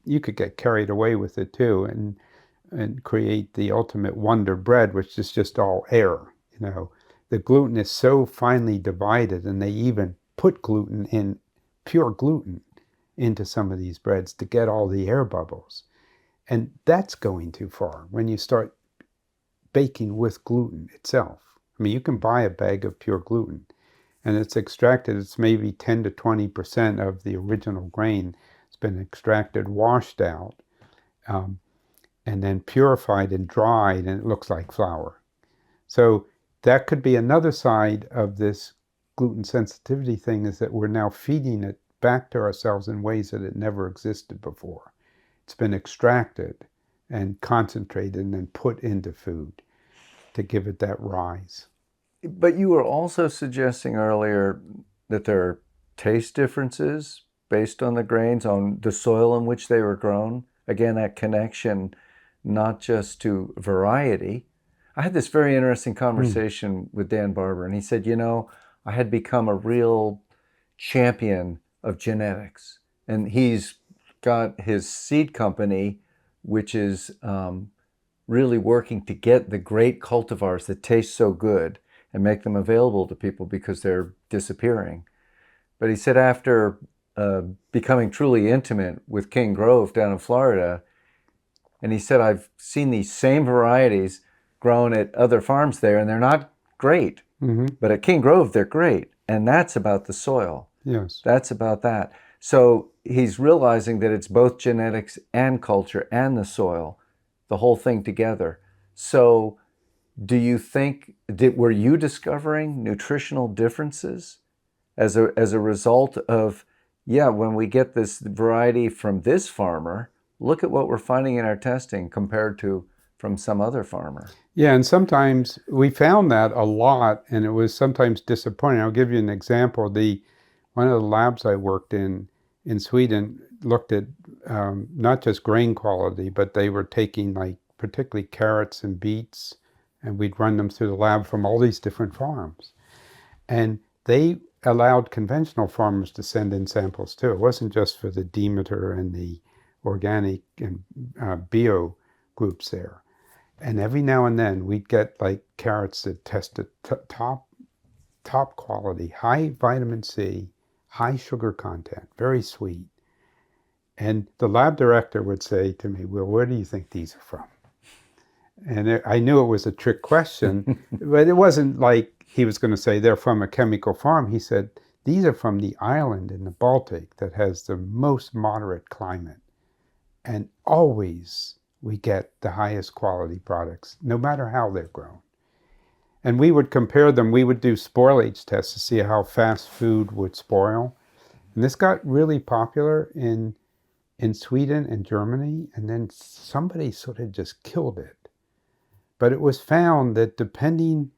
you could get carried away with it too and create the ultimate wonder bread, which is just all air. The gluten is so finely divided, and they even put gluten in, pure gluten, into some of these breads to get all the air bubbles. And that's going too far when you start baking with gluten itself. I mean, you can buy a bag of pure gluten and it's extracted. It's maybe 10 to 20% of the original grain. It's been extracted, washed out, and then purified and dried, and it looks like flour. So that could be another side of this gluten sensitivity thing, is that we're now feeding it back to ourselves in ways that it never existed before. It's been extracted and concentrated and then put into food to give it that rise. But you were also suggesting earlier that there are taste differences based on the grains, on the soil in which they were grown. Again, that connection not just to variety. I had this very interesting conversation with Dan Barber, and he said, I had become a real champion of genetics. And he's got his seed company, which is really working to get the great cultivars that taste so good and make them available to people because they're disappearing. But he said after becoming truly intimate with King Grove down in Florida, and he said, I've seen these same varieties grown at other farms there, and they're not great. Mm-hmm. But at King Grove, they're great. And that's about the soil. Yes. That's about that. So he's realizing that it's both genetics and culture and the soil, the whole thing together. So do you think, were you discovering nutritional differences as a result of, when we get this variety from this farmer, look at what we're finding in our testing compared to from some other farmer? Yeah, and sometimes we found that a lot, and it was sometimes disappointing. I'll give you an example. One of the labs I worked in Sweden looked at not just grain quality, but they were taking particularly carrots and beets, and we'd run them through the lab from all these different farms. And they allowed conventional farmers to send in samples too. It wasn't just for the Demeter and the organic and bio groups there. And every now and then we'd get carrots that tested top quality, high vitamin C, high sugar content, very sweet. And the lab director would say to me, Will, where do you think these are from? And I knew it was a trick question, but it wasn't like he was going to say they're from a chemical farm. He said, these are from the island in the Baltic that has the most moderate climate. And always we get the highest quality products, no matter how they're grown. And we would compare them. We would do spoilage tests to see how fast food would spoil. And this got really popular in Sweden and Germany, and then somebody sort of just killed it. But it was found that depending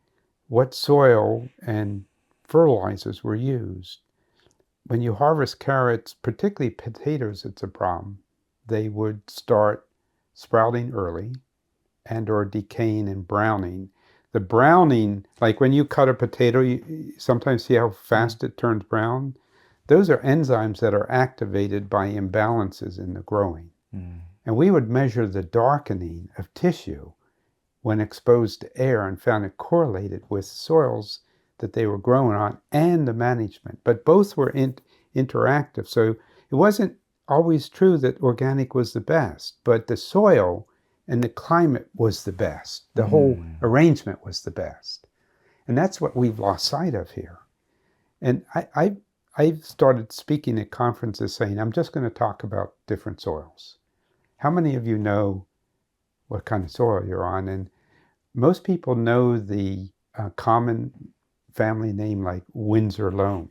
what soil and fertilizers were used, when you harvest carrots, particularly potatoes, it's a problem. They would start sprouting early and or decaying and browning. The browning, like when you cut a potato, you sometimes see how fast it turns brown. Those are enzymes that are activated by imbalances in the growing. And we would measure the darkening of tissue when exposed to air and found it correlated with soils that they were grown on and the management. But both were interactive. So It wasn't always true that organic was the best, but the soil and the climate was the best. The whole arrangement was the best. And that's what we've lost sight of here. And I've started speaking at conferences saying, I'm just going to talk about different soils. How many of you know what kind of soil you're on? And most people know the common family name like Windsor loam,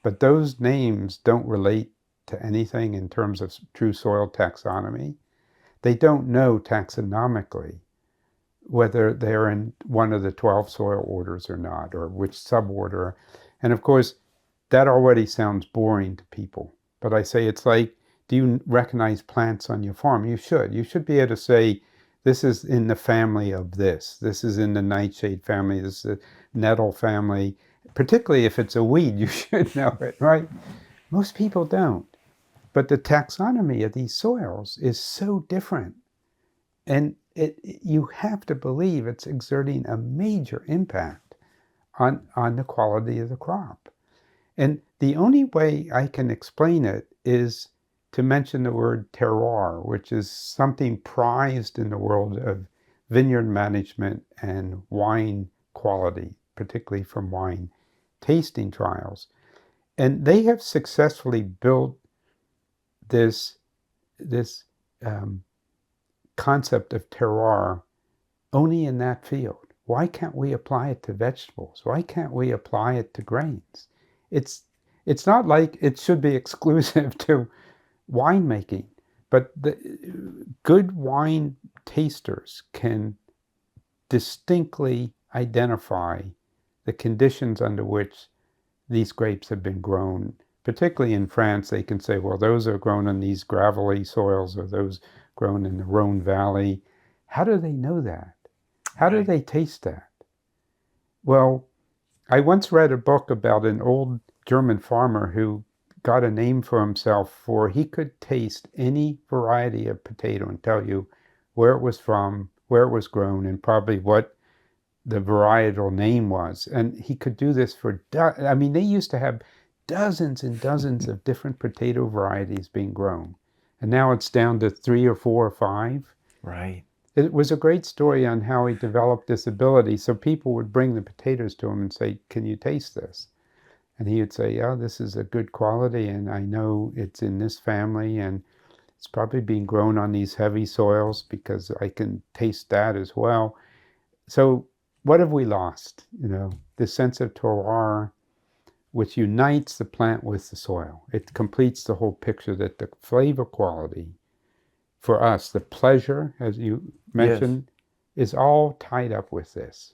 but those names don't relate to anything in terms of true soil taxonomy. They don't know taxonomically whether they're in one of the 12 soil orders or not, or which suborder. And of course, that already sounds boring to people. But I say it's like, do you recognize plants on your farm? You should. You should be able to say, this is in the family of this. This is in the nightshade family. This is the nettle family. Particularly if it's a weed, you should know it, right? Most people don't. But the taxonomy of these soils is so different. And you have to believe it's exerting a major impact on the quality of the crop. And the only way I can explain it is to mention the word terroir, which is something prized in the world of vineyard management and wine quality, particularly from wine tasting trials. And they have successfully built this concept of terroir only in that field. Why can't we apply it to vegetables? Why can't we apply it to grains? It's not like it should be exclusive to winemaking, but the good wine tasters can distinctly identify the conditions under which these grapes have been grown. Particularly in France, they can say, well, those are grown in these gravelly soils, or those grown in the Rhone Valley. How do they know that? How do they taste that? Well, I once read a book about an old German farmer who got a name for himself for he could taste any variety of potato and tell you where it was from, where it was grown, and probably what the varietal name was. And he could do this for, I mean, they used to have dozens and dozens of different potato varieties being grown. And now it's down to 3 or 4 or 5. Right. It was a great story on how he developed this ability. So people would bring the potatoes to him and say, can you taste this? And he would say, yeah, this is a good quality, and I know it's in this family, and it's probably being grown on these heavy soils because I can taste that as well. So what have we lost? You know, the sense of terroir, which unites the plant with the soil. It completes the whole picture that the flavor quality for us, the pleasure, as you mentioned, is all tied up with this.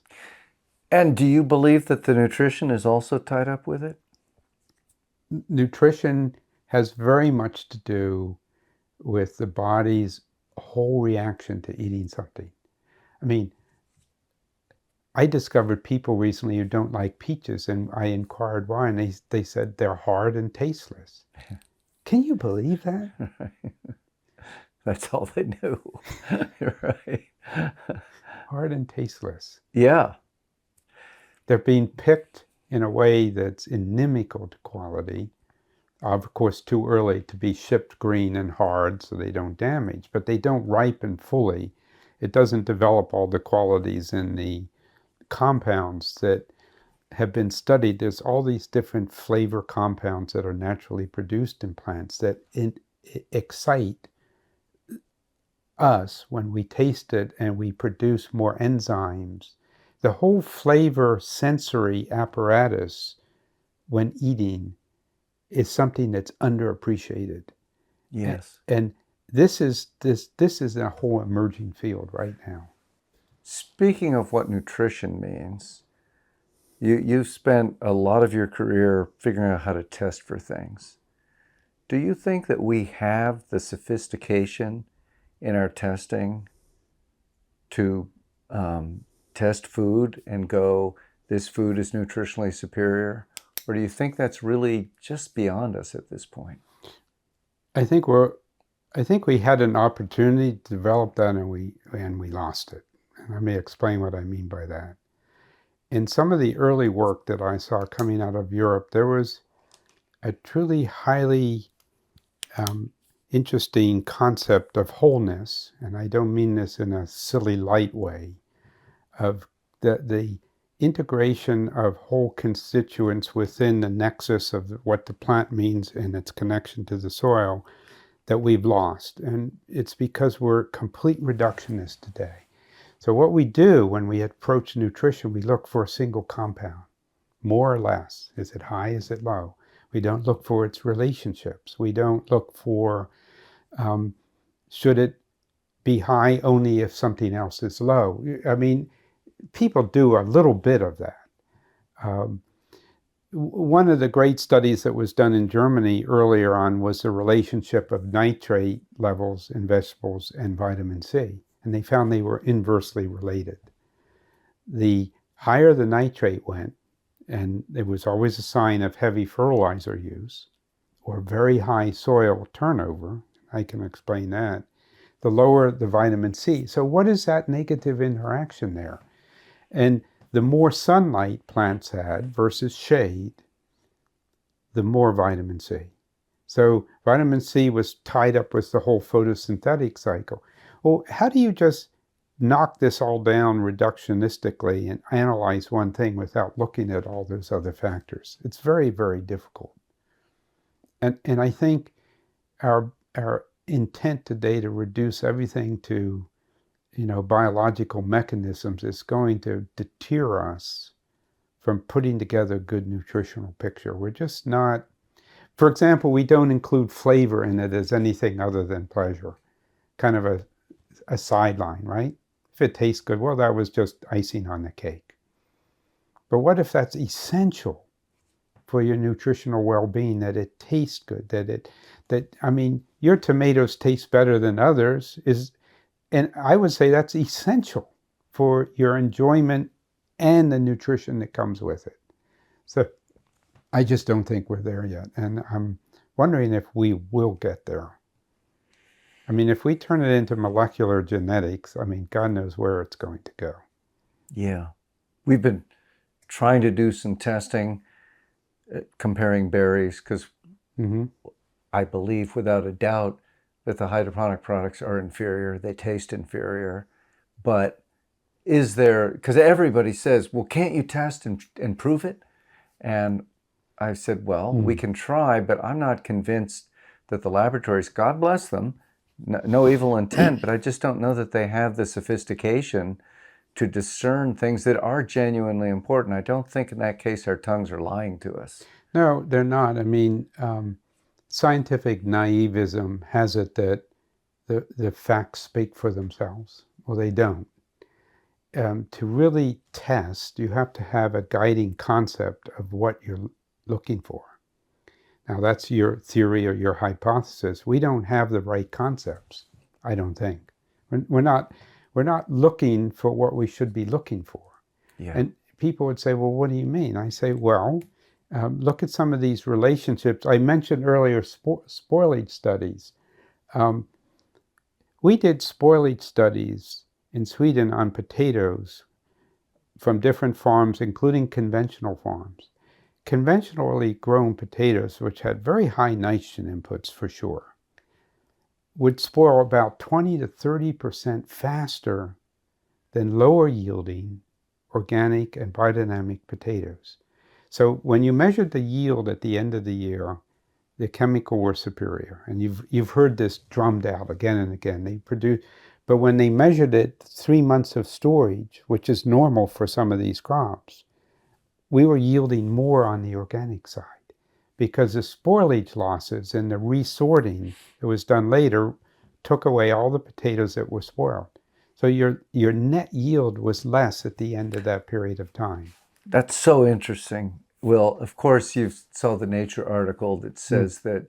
And do you believe that the nutrition is also tied up with it? Nutrition has very much to do with the body's whole reaction to eating something. I mean, I discovered people recently who don't like peaches, and I inquired why, and they said they're hard and tasteless. Can you believe that? That's all they knew. Right. Hard and tasteless. Yeah. They're being picked in a way that's inimical to quality. Of course, too early to be shipped green and hard so they don't damage, but they don't ripen fully. It doesn't develop all the qualities in the compounds that have been studied. There's all these different flavor compounds that are naturally produced in plants that excite us when we taste it, and we produce more enzymes. The whole flavor sensory apparatus when eating is something that's underappreciated. Yes. And this is a whole emerging field right now. Speaking of what nutrition means, you've spent a lot of your career figuring out how to test for things. Do you think that we have the sophistication in our testing to test food and go, this food is nutritionally superior? Or do you think that's really just beyond us at this point? I think we had an opportunity to develop that, and we lost it. And let me explain what I mean by that. In some of the early work that I saw coming out of Europe, there was a truly highly interesting concept of wholeness, and I don't mean this in a silly light way, of the integration of whole constituents within the nexus of what the plant means and its connection to the soil that we've lost. And it's because we're complete reductionists today. So what we do when we approach nutrition, we look for a single compound, more or less. Is it high? Is it low? We don't look for its relationships. We don't look for should it be high only if something else is low. I mean, people do a little bit of that. One of the great studies that was done in Germany earlier on was the relationship of nitrate levels in vegetables and vitamin C, and they found they were inversely related. The higher the nitrate went, and it was always a sign of heavy fertilizer use or very high soil turnover, I can explain that, the lower the vitamin C. So what is that negative interaction there? And the more sunlight plants had versus shade, the more vitamin C. So vitamin C was tied up with the whole photosynthetic cycle. Well, how do you just knock this all down reductionistically and analyze one thing without looking at all those other factors? It's very, very difficult. And I think our intent today to reduce everything to biological mechanisms is going to deter us from putting together a good nutritional picture. We're just not, for example, we don't include flavor in it as anything other than pleasure. Kind of a sideline, right? If it tastes good, well, that was just icing on the cake. But what if that's essential for your nutritional well-being, that it tastes good, your tomatoes taste better than others, and I would say that's essential for your enjoyment and the nutrition that comes with it. So I just don't think we're there yet. And I'm wondering if we will get there. I mean, if we turn it into molecular genetics, God knows where it's going to go. Yeah. We've been trying to do some testing, comparing berries, because I believe without a doubt that the hydroponic products are inferior. They taste inferior. But is there, because everybody says, well, can't you test and prove it? And I said, well, we can try, but I'm not convinced that the laboratories, God bless them, no evil intent, but I just don't know that they have the sophistication to discern things that are genuinely important. I don't think in that case our tongues are lying to us. No, they're not. Scientific naivism has it that the facts speak for themselves. Well, they don't. To really test, you have to have a guiding concept of what you're looking for. Now, that's your theory or your hypothesis. We don't have the right concepts, I don't think. We're not looking for what we should be looking for. Yeah. And people would say, well, what do you mean? I say, well, look at some of these relationships. I mentioned earlier spoilage studies. We did spoilage studies in Sweden on potatoes from different farms, including conventional farms. Conventionally grown potatoes, which had very high nitrogen inputs for sure, would spoil about 20 to 30% faster than lower yielding organic and biodynamic potatoes. So when you measured the yield at the end of the year, the chemical were superior. And you've heard this drummed out again and again. But when they measured it 3 months of storage, which is normal for some of these crops, we were yielding more on the organic side because the spoilage losses and the resorting that was done later took away all the potatoes that were spoiled. So your net yield was less at the end of that period of time. That's so interesting. Well, of course, you saw the Nature article that says that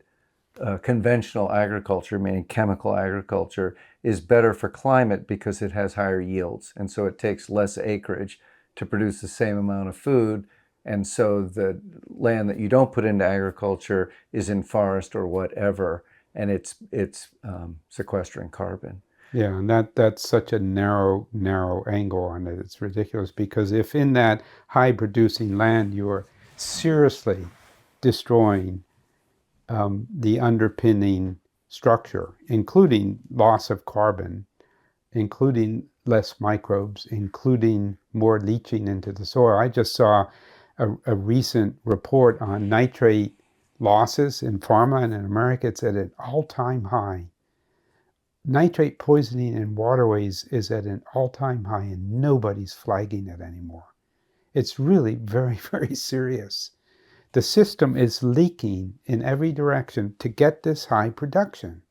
conventional agriculture, meaning chemical agriculture, is better for climate because it has higher yields. And so it takes less acreage to produce the same amount of food. And so the land that you don't put into agriculture is in forest or whatever, and it's sequestering carbon. Yeah, and that's such a narrow angle on it. It's ridiculous because if in that high producing land you are seriously destroying the underpinning structure, including loss of carbon, including less microbes, including more leaching into the soil. I just saw a recent report on nitrate losses in farmland in America. It's at an all-time high. Nitrate poisoning in waterways is at an all-time high, and nobody's flagging it anymore. It's really very, very serious. The system is leaking in every direction to get this high production.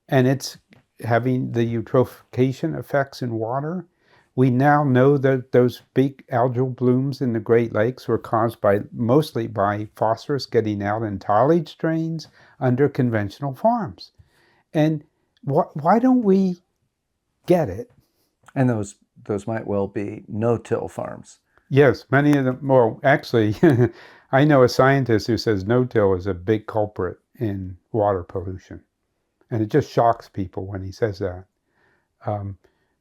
And it's having the eutrophication effects in water. We now know that those big algal blooms in the Great Lakes were caused mostly by phosphorus getting out in tillage drains under conventional farms. And why don't we get it? And those might well be no-till farms. Yes, many of them. Well, actually, I know a scientist who says no-till is a big culprit in water pollution. And it just shocks people when he says that.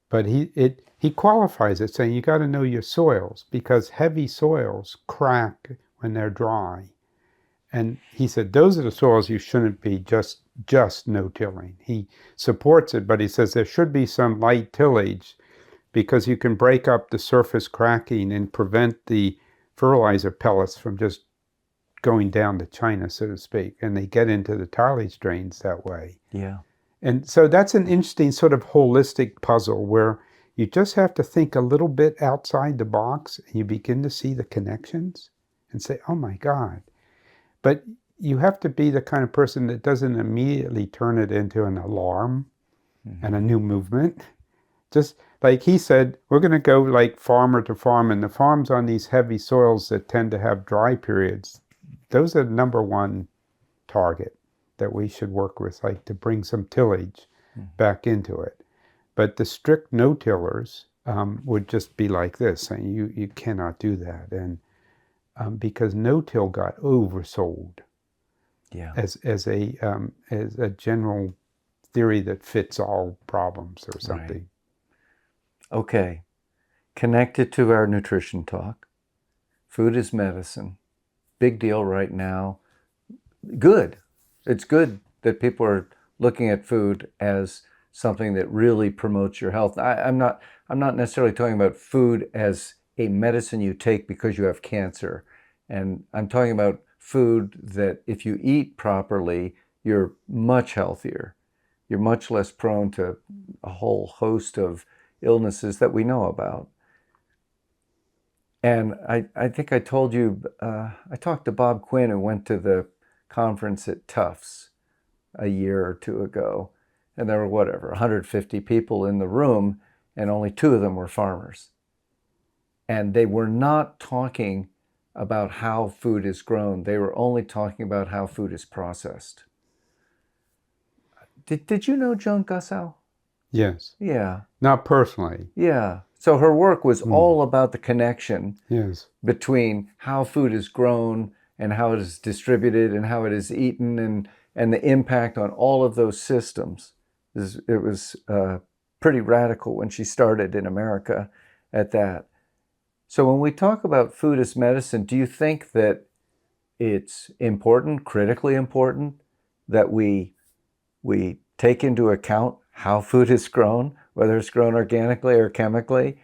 But he qualifies it, saying you got to know your soils, because heavy soils crack when they're dry. And he said those are the soils you shouldn't be just no-tilling. He supports it, but he says there should be some light tillage, because you can break up the surface cracking and prevent the fertilizer pellets from just going down to China, so to speak, and they get into the tillage drains that way. Yeah. And so that's an interesting sort of holistic puzzle where you just have to think a little bit outside the box, and you begin to see the connections and say, oh my God. But you have to be the kind of person that doesn't immediately turn it into an alarm and a new movement. Just like he said, we're going to go like farmer to farm, and the farms on these heavy soils that tend to have dry periods, those are the number one target that we should work with, like to bring some tillage back into it. But the strict no-tillers would just be like this, saying you cannot do that. And because no-till got oversold as a general theory that fits all problems or something. Right. Okay, connected to our nutrition talk, food is medicine. Big deal right now. Good. It's good that people are looking at food as something that really promotes your health. I'm not necessarily talking about food as a medicine you take because you have cancer. And I'm talking about food that if you eat properly, you're much healthier. You're much less prone to a whole host of illnesses that we know about. And I think I told you, I talked to Bob Quinn, who went to the conference at Tufts a year or two ago. And there were, 150 people in the room, and only 2 of them were farmers. And they were not talking about how food is grown. They were only talking about how food is processed. Did you know Joan Gussow? Yes. Yeah. Not personally. Yeah. So her work was all about the connection between how food is grown and how it is distributed and how it is eaten and the impact on all of those systems. It was pretty radical when she started in America at that. So when we talk about food as medicine, do you think that it's important, critically important, that we take into account how food is grown, whether it's grown organically or chemically,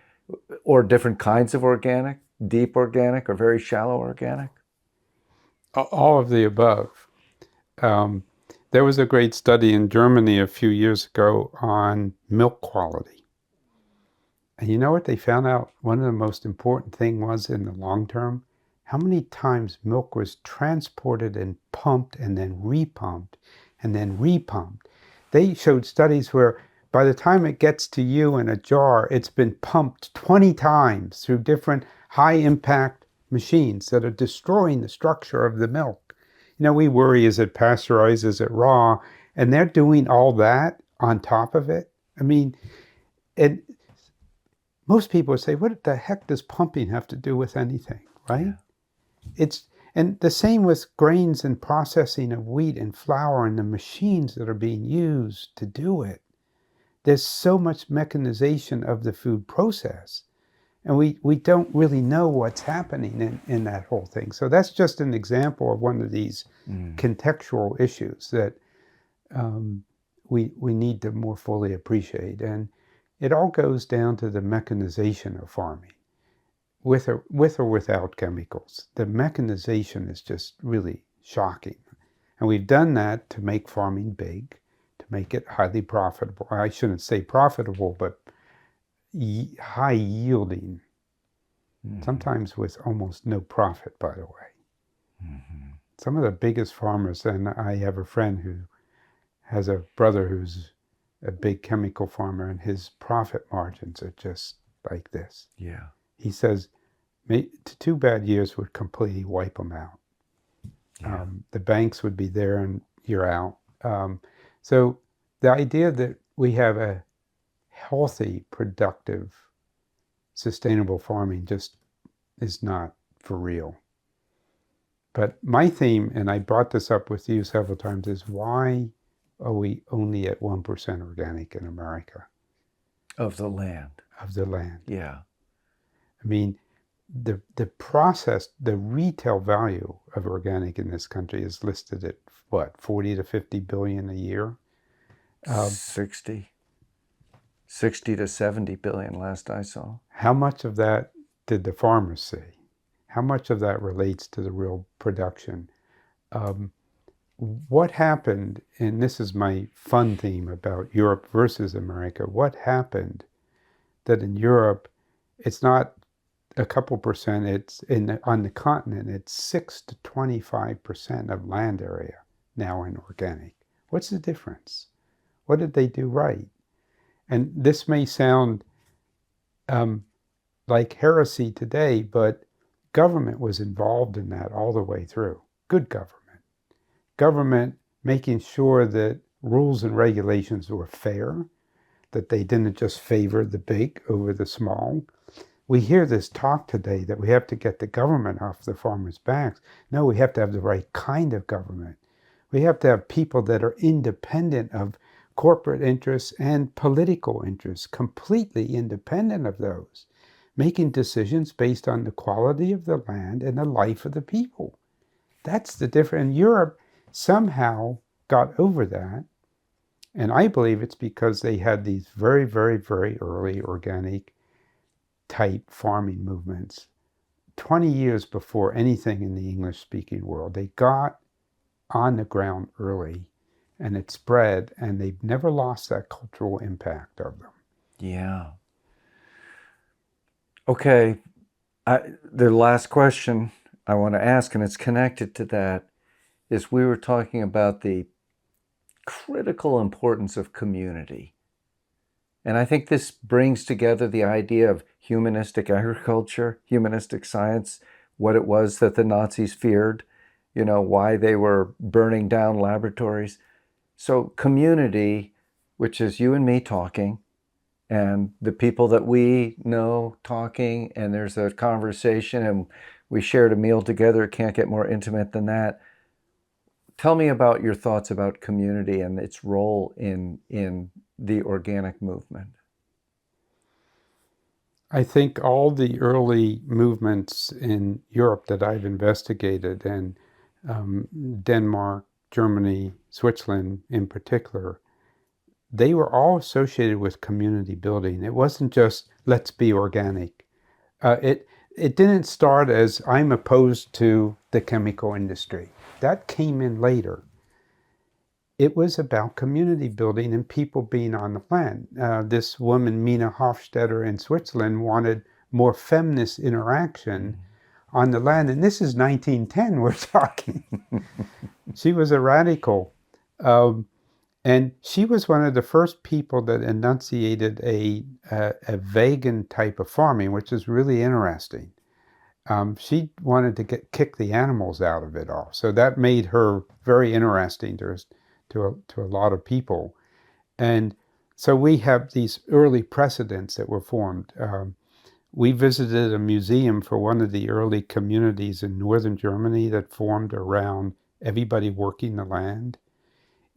or different kinds of organic, deep organic or very shallow organic? All of the above. There was a great study in Germany a few years ago on milk quality. And you know what they found out? One of the most important things was in the long term, how many times milk was transported and pumped and then repumped and then repumped. They showed studies where by the time it gets to you in a jar, it's been pumped 20 times through different high-impact machines that are destroying the structure of the milk. You know, we worry, is it pasteurized, is it raw? And they're doing all that on top of it. I mean, and most people would say, what the heck does pumping have to do with anything, right? Yeah. And the same with grains and processing of wheat and flour and the machines that are being used to do it. There's so much mechanization of the food process. And we don't really know what's happening in that whole thing. So that's just an example of one of these contextual issues that we need to more fully appreciate. And it all goes down to the mechanization of farming, with or without chemicals. The mechanization is just really shocking. And we've done that to make farming big, to make it highly profitable. I shouldn't say profitable, but high yielding, sometimes with almost no profit, by the way. Some of the biggest farmers, and I have a friend who has a brother who's a big chemical farmer, and his profit margins are just like this. Yeah. He says 2 bad years would completely wipe them out. Yeah. The banks would be there and you're out. So the idea that we have a healthy, productive, sustainable farming just is not for real. But my theme, and I brought this up with you several times, is why are we only at 1% organic in America? Of the land. Of the land. Yeah. I mean, the process, the retail value of organic in this country is listed at what, 40 to 50 billion a year? 60 to 70 billion last I saw. How much of that did the farmers see? How much of that relates to the real production? What happened, and this is my fun theme about Europe versus America, what happened that in Europe, it's not a couple percent, it's on the continent, it's 6 to 25% of land area now in organic. What's the difference? What did they do right? And this may sound like heresy today, but government was involved in that all the way through. Good government. Government making sure that rules and regulations were fair, that they didn't just favor the big over the small. We hear this talk today that we have to get the government off the farmers' backs. No, we have to have the right kind of government. We have to have people that are independent of corporate interests and political interests, completely independent of those, making decisions based on the quality of the land and the life of the people. That's the difference. And Europe somehow got over that. And I believe it's because they had these very, very, very early organic type farming movements 20 years before anything in the English-speaking world. They got on the ground early, and it spread, and they've never lost that cultural impact of them. Yeah. Okay. The last question I want to ask, and it's connected to that, is we were talking about the critical importance of community. And I think this brings together the idea of humanistic agriculture, humanistic science, what it was that the Nazis feared, why they were burning down laboratories. So community, which is you and me talking, and the people that we know talking, and there's a conversation, and we shared a meal together. It can't get more intimate than that. Tell me about your thoughts about community and its role in the organic movement. I think all the early movements in Europe that I've investigated, and Denmark, Germany, Switzerland in particular, they were all associated with community building. It wasn't just, let's be organic. It didn't start as, I'm opposed to the chemical industry. That came in later. It was about community building and people being on the land. This woman, Mina Hofstetter in Switzerland, wanted more feminist interaction on the land. And this is 1910 we're talking. She was a radical. And she was one of the first people that enunciated a vegan type of farming, which is really interesting. She wanted to kick the animals out of it all. So that made her very interesting to a lot of people. And so we have these early precedents that were formed. We visited a museum for one of the early communities in northern Germany that formed around everybody working the land.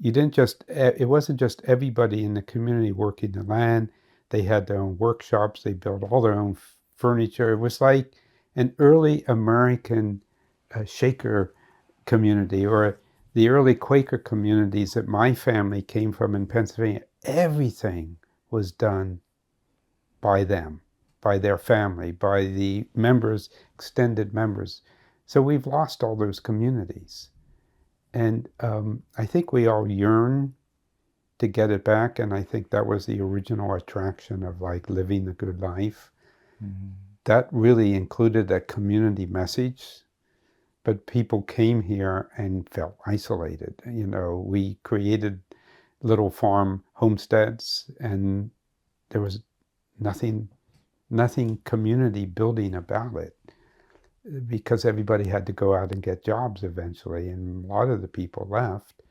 It wasn't just everybody in the community working the land. They had their own workshops. They built all their own furniture. It was like an early American Shaker community, or the early Quaker communities that my family came from in Pennsylvania. Everything was done by them, by their family, by the members, extended members. So we've lost all those communities. And I think we all yearn to get it back. And I think that was the original attraction of like living the good life. Mm-hmm. That really included a community message, but people came here and felt isolated. You know, we created little farm homesteads, and there was nothing community building about it, because everybody had to go out and get jobs eventually, and a lot of the people left.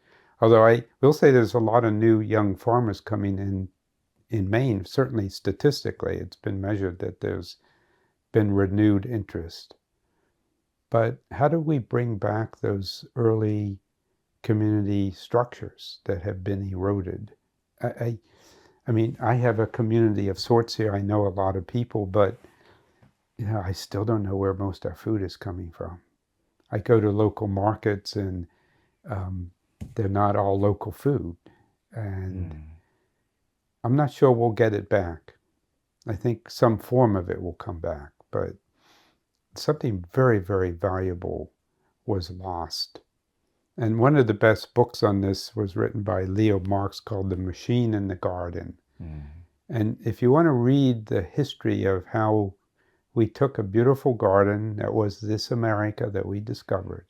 Although I will say there's a lot of new young farmers coming in Maine. Certainly statistically, it's been measured that there's been renewed interest. But how do we bring back those early community structures that have been eroded? I mean, I have a community of sorts here. I know a lot of people, but you know, I still don't know where most of our food is coming from. I go to local markets, and they're not all local food. And I'm not sure we'll get it back. I think some form of it will come back, but something very, very valuable was lost. And one of the best books on this was written by Leo Marx, called The Machine in the Garden. And if you want to read the history of how we took a beautiful garden that was this America that we discovered,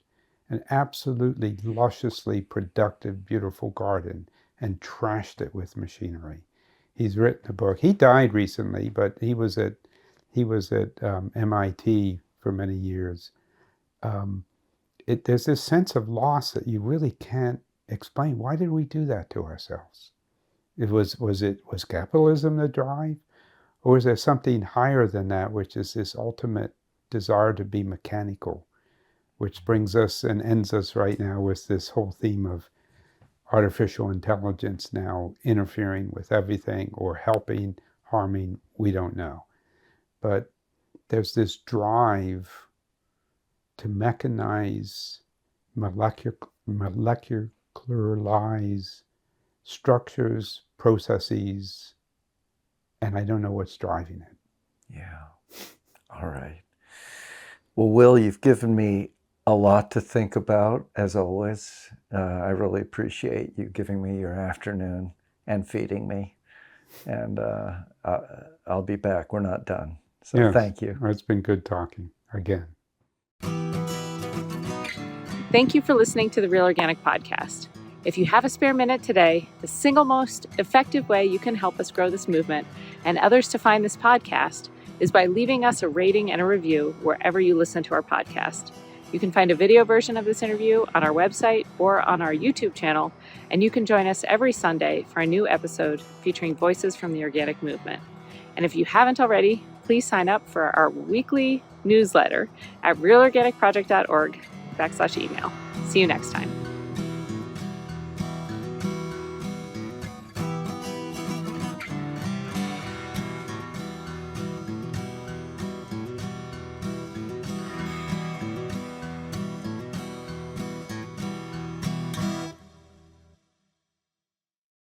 an absolutely lusciously productive, beautiful garden, and trashed it with machinery. He's written a book. He died recently, but he was at MIT for many years. There's this sense of loss that you really can't explain. Why did we do that to ourselves? Was capitalism the drive? Or is there something higher than that, which is this ultimate desire to be mechanical, which brings us and ends us right now with this whole theme of artificial intelligence now interfering with everything, or helping, harming, we don't know. But there's this drive to mechanize, molecularize structures, processes, and I don't know what's driving it. Yeah. All right. Well, Will, you've given me a lot to think about, as always. I really appreciate you giving me your afternoon and feeding me. And I'll be back. We're not done. So yes, thank you. It's been good talking again. Thank you for listening to the Real Organic Podcast. If you have a spare minute today, the single most effective way you can help us grow this movement and others to find this podcast is by leaving us a rating and a review wherever you listen to our podcast. You can find a video version of this interview on our website or on our YouTube channel, and you can join us every Sunday for a new episode featuring voices from the organic movement. And if you haven't already, please sign up for our weekly newsletter at realorganicproject.org/email. See you next time.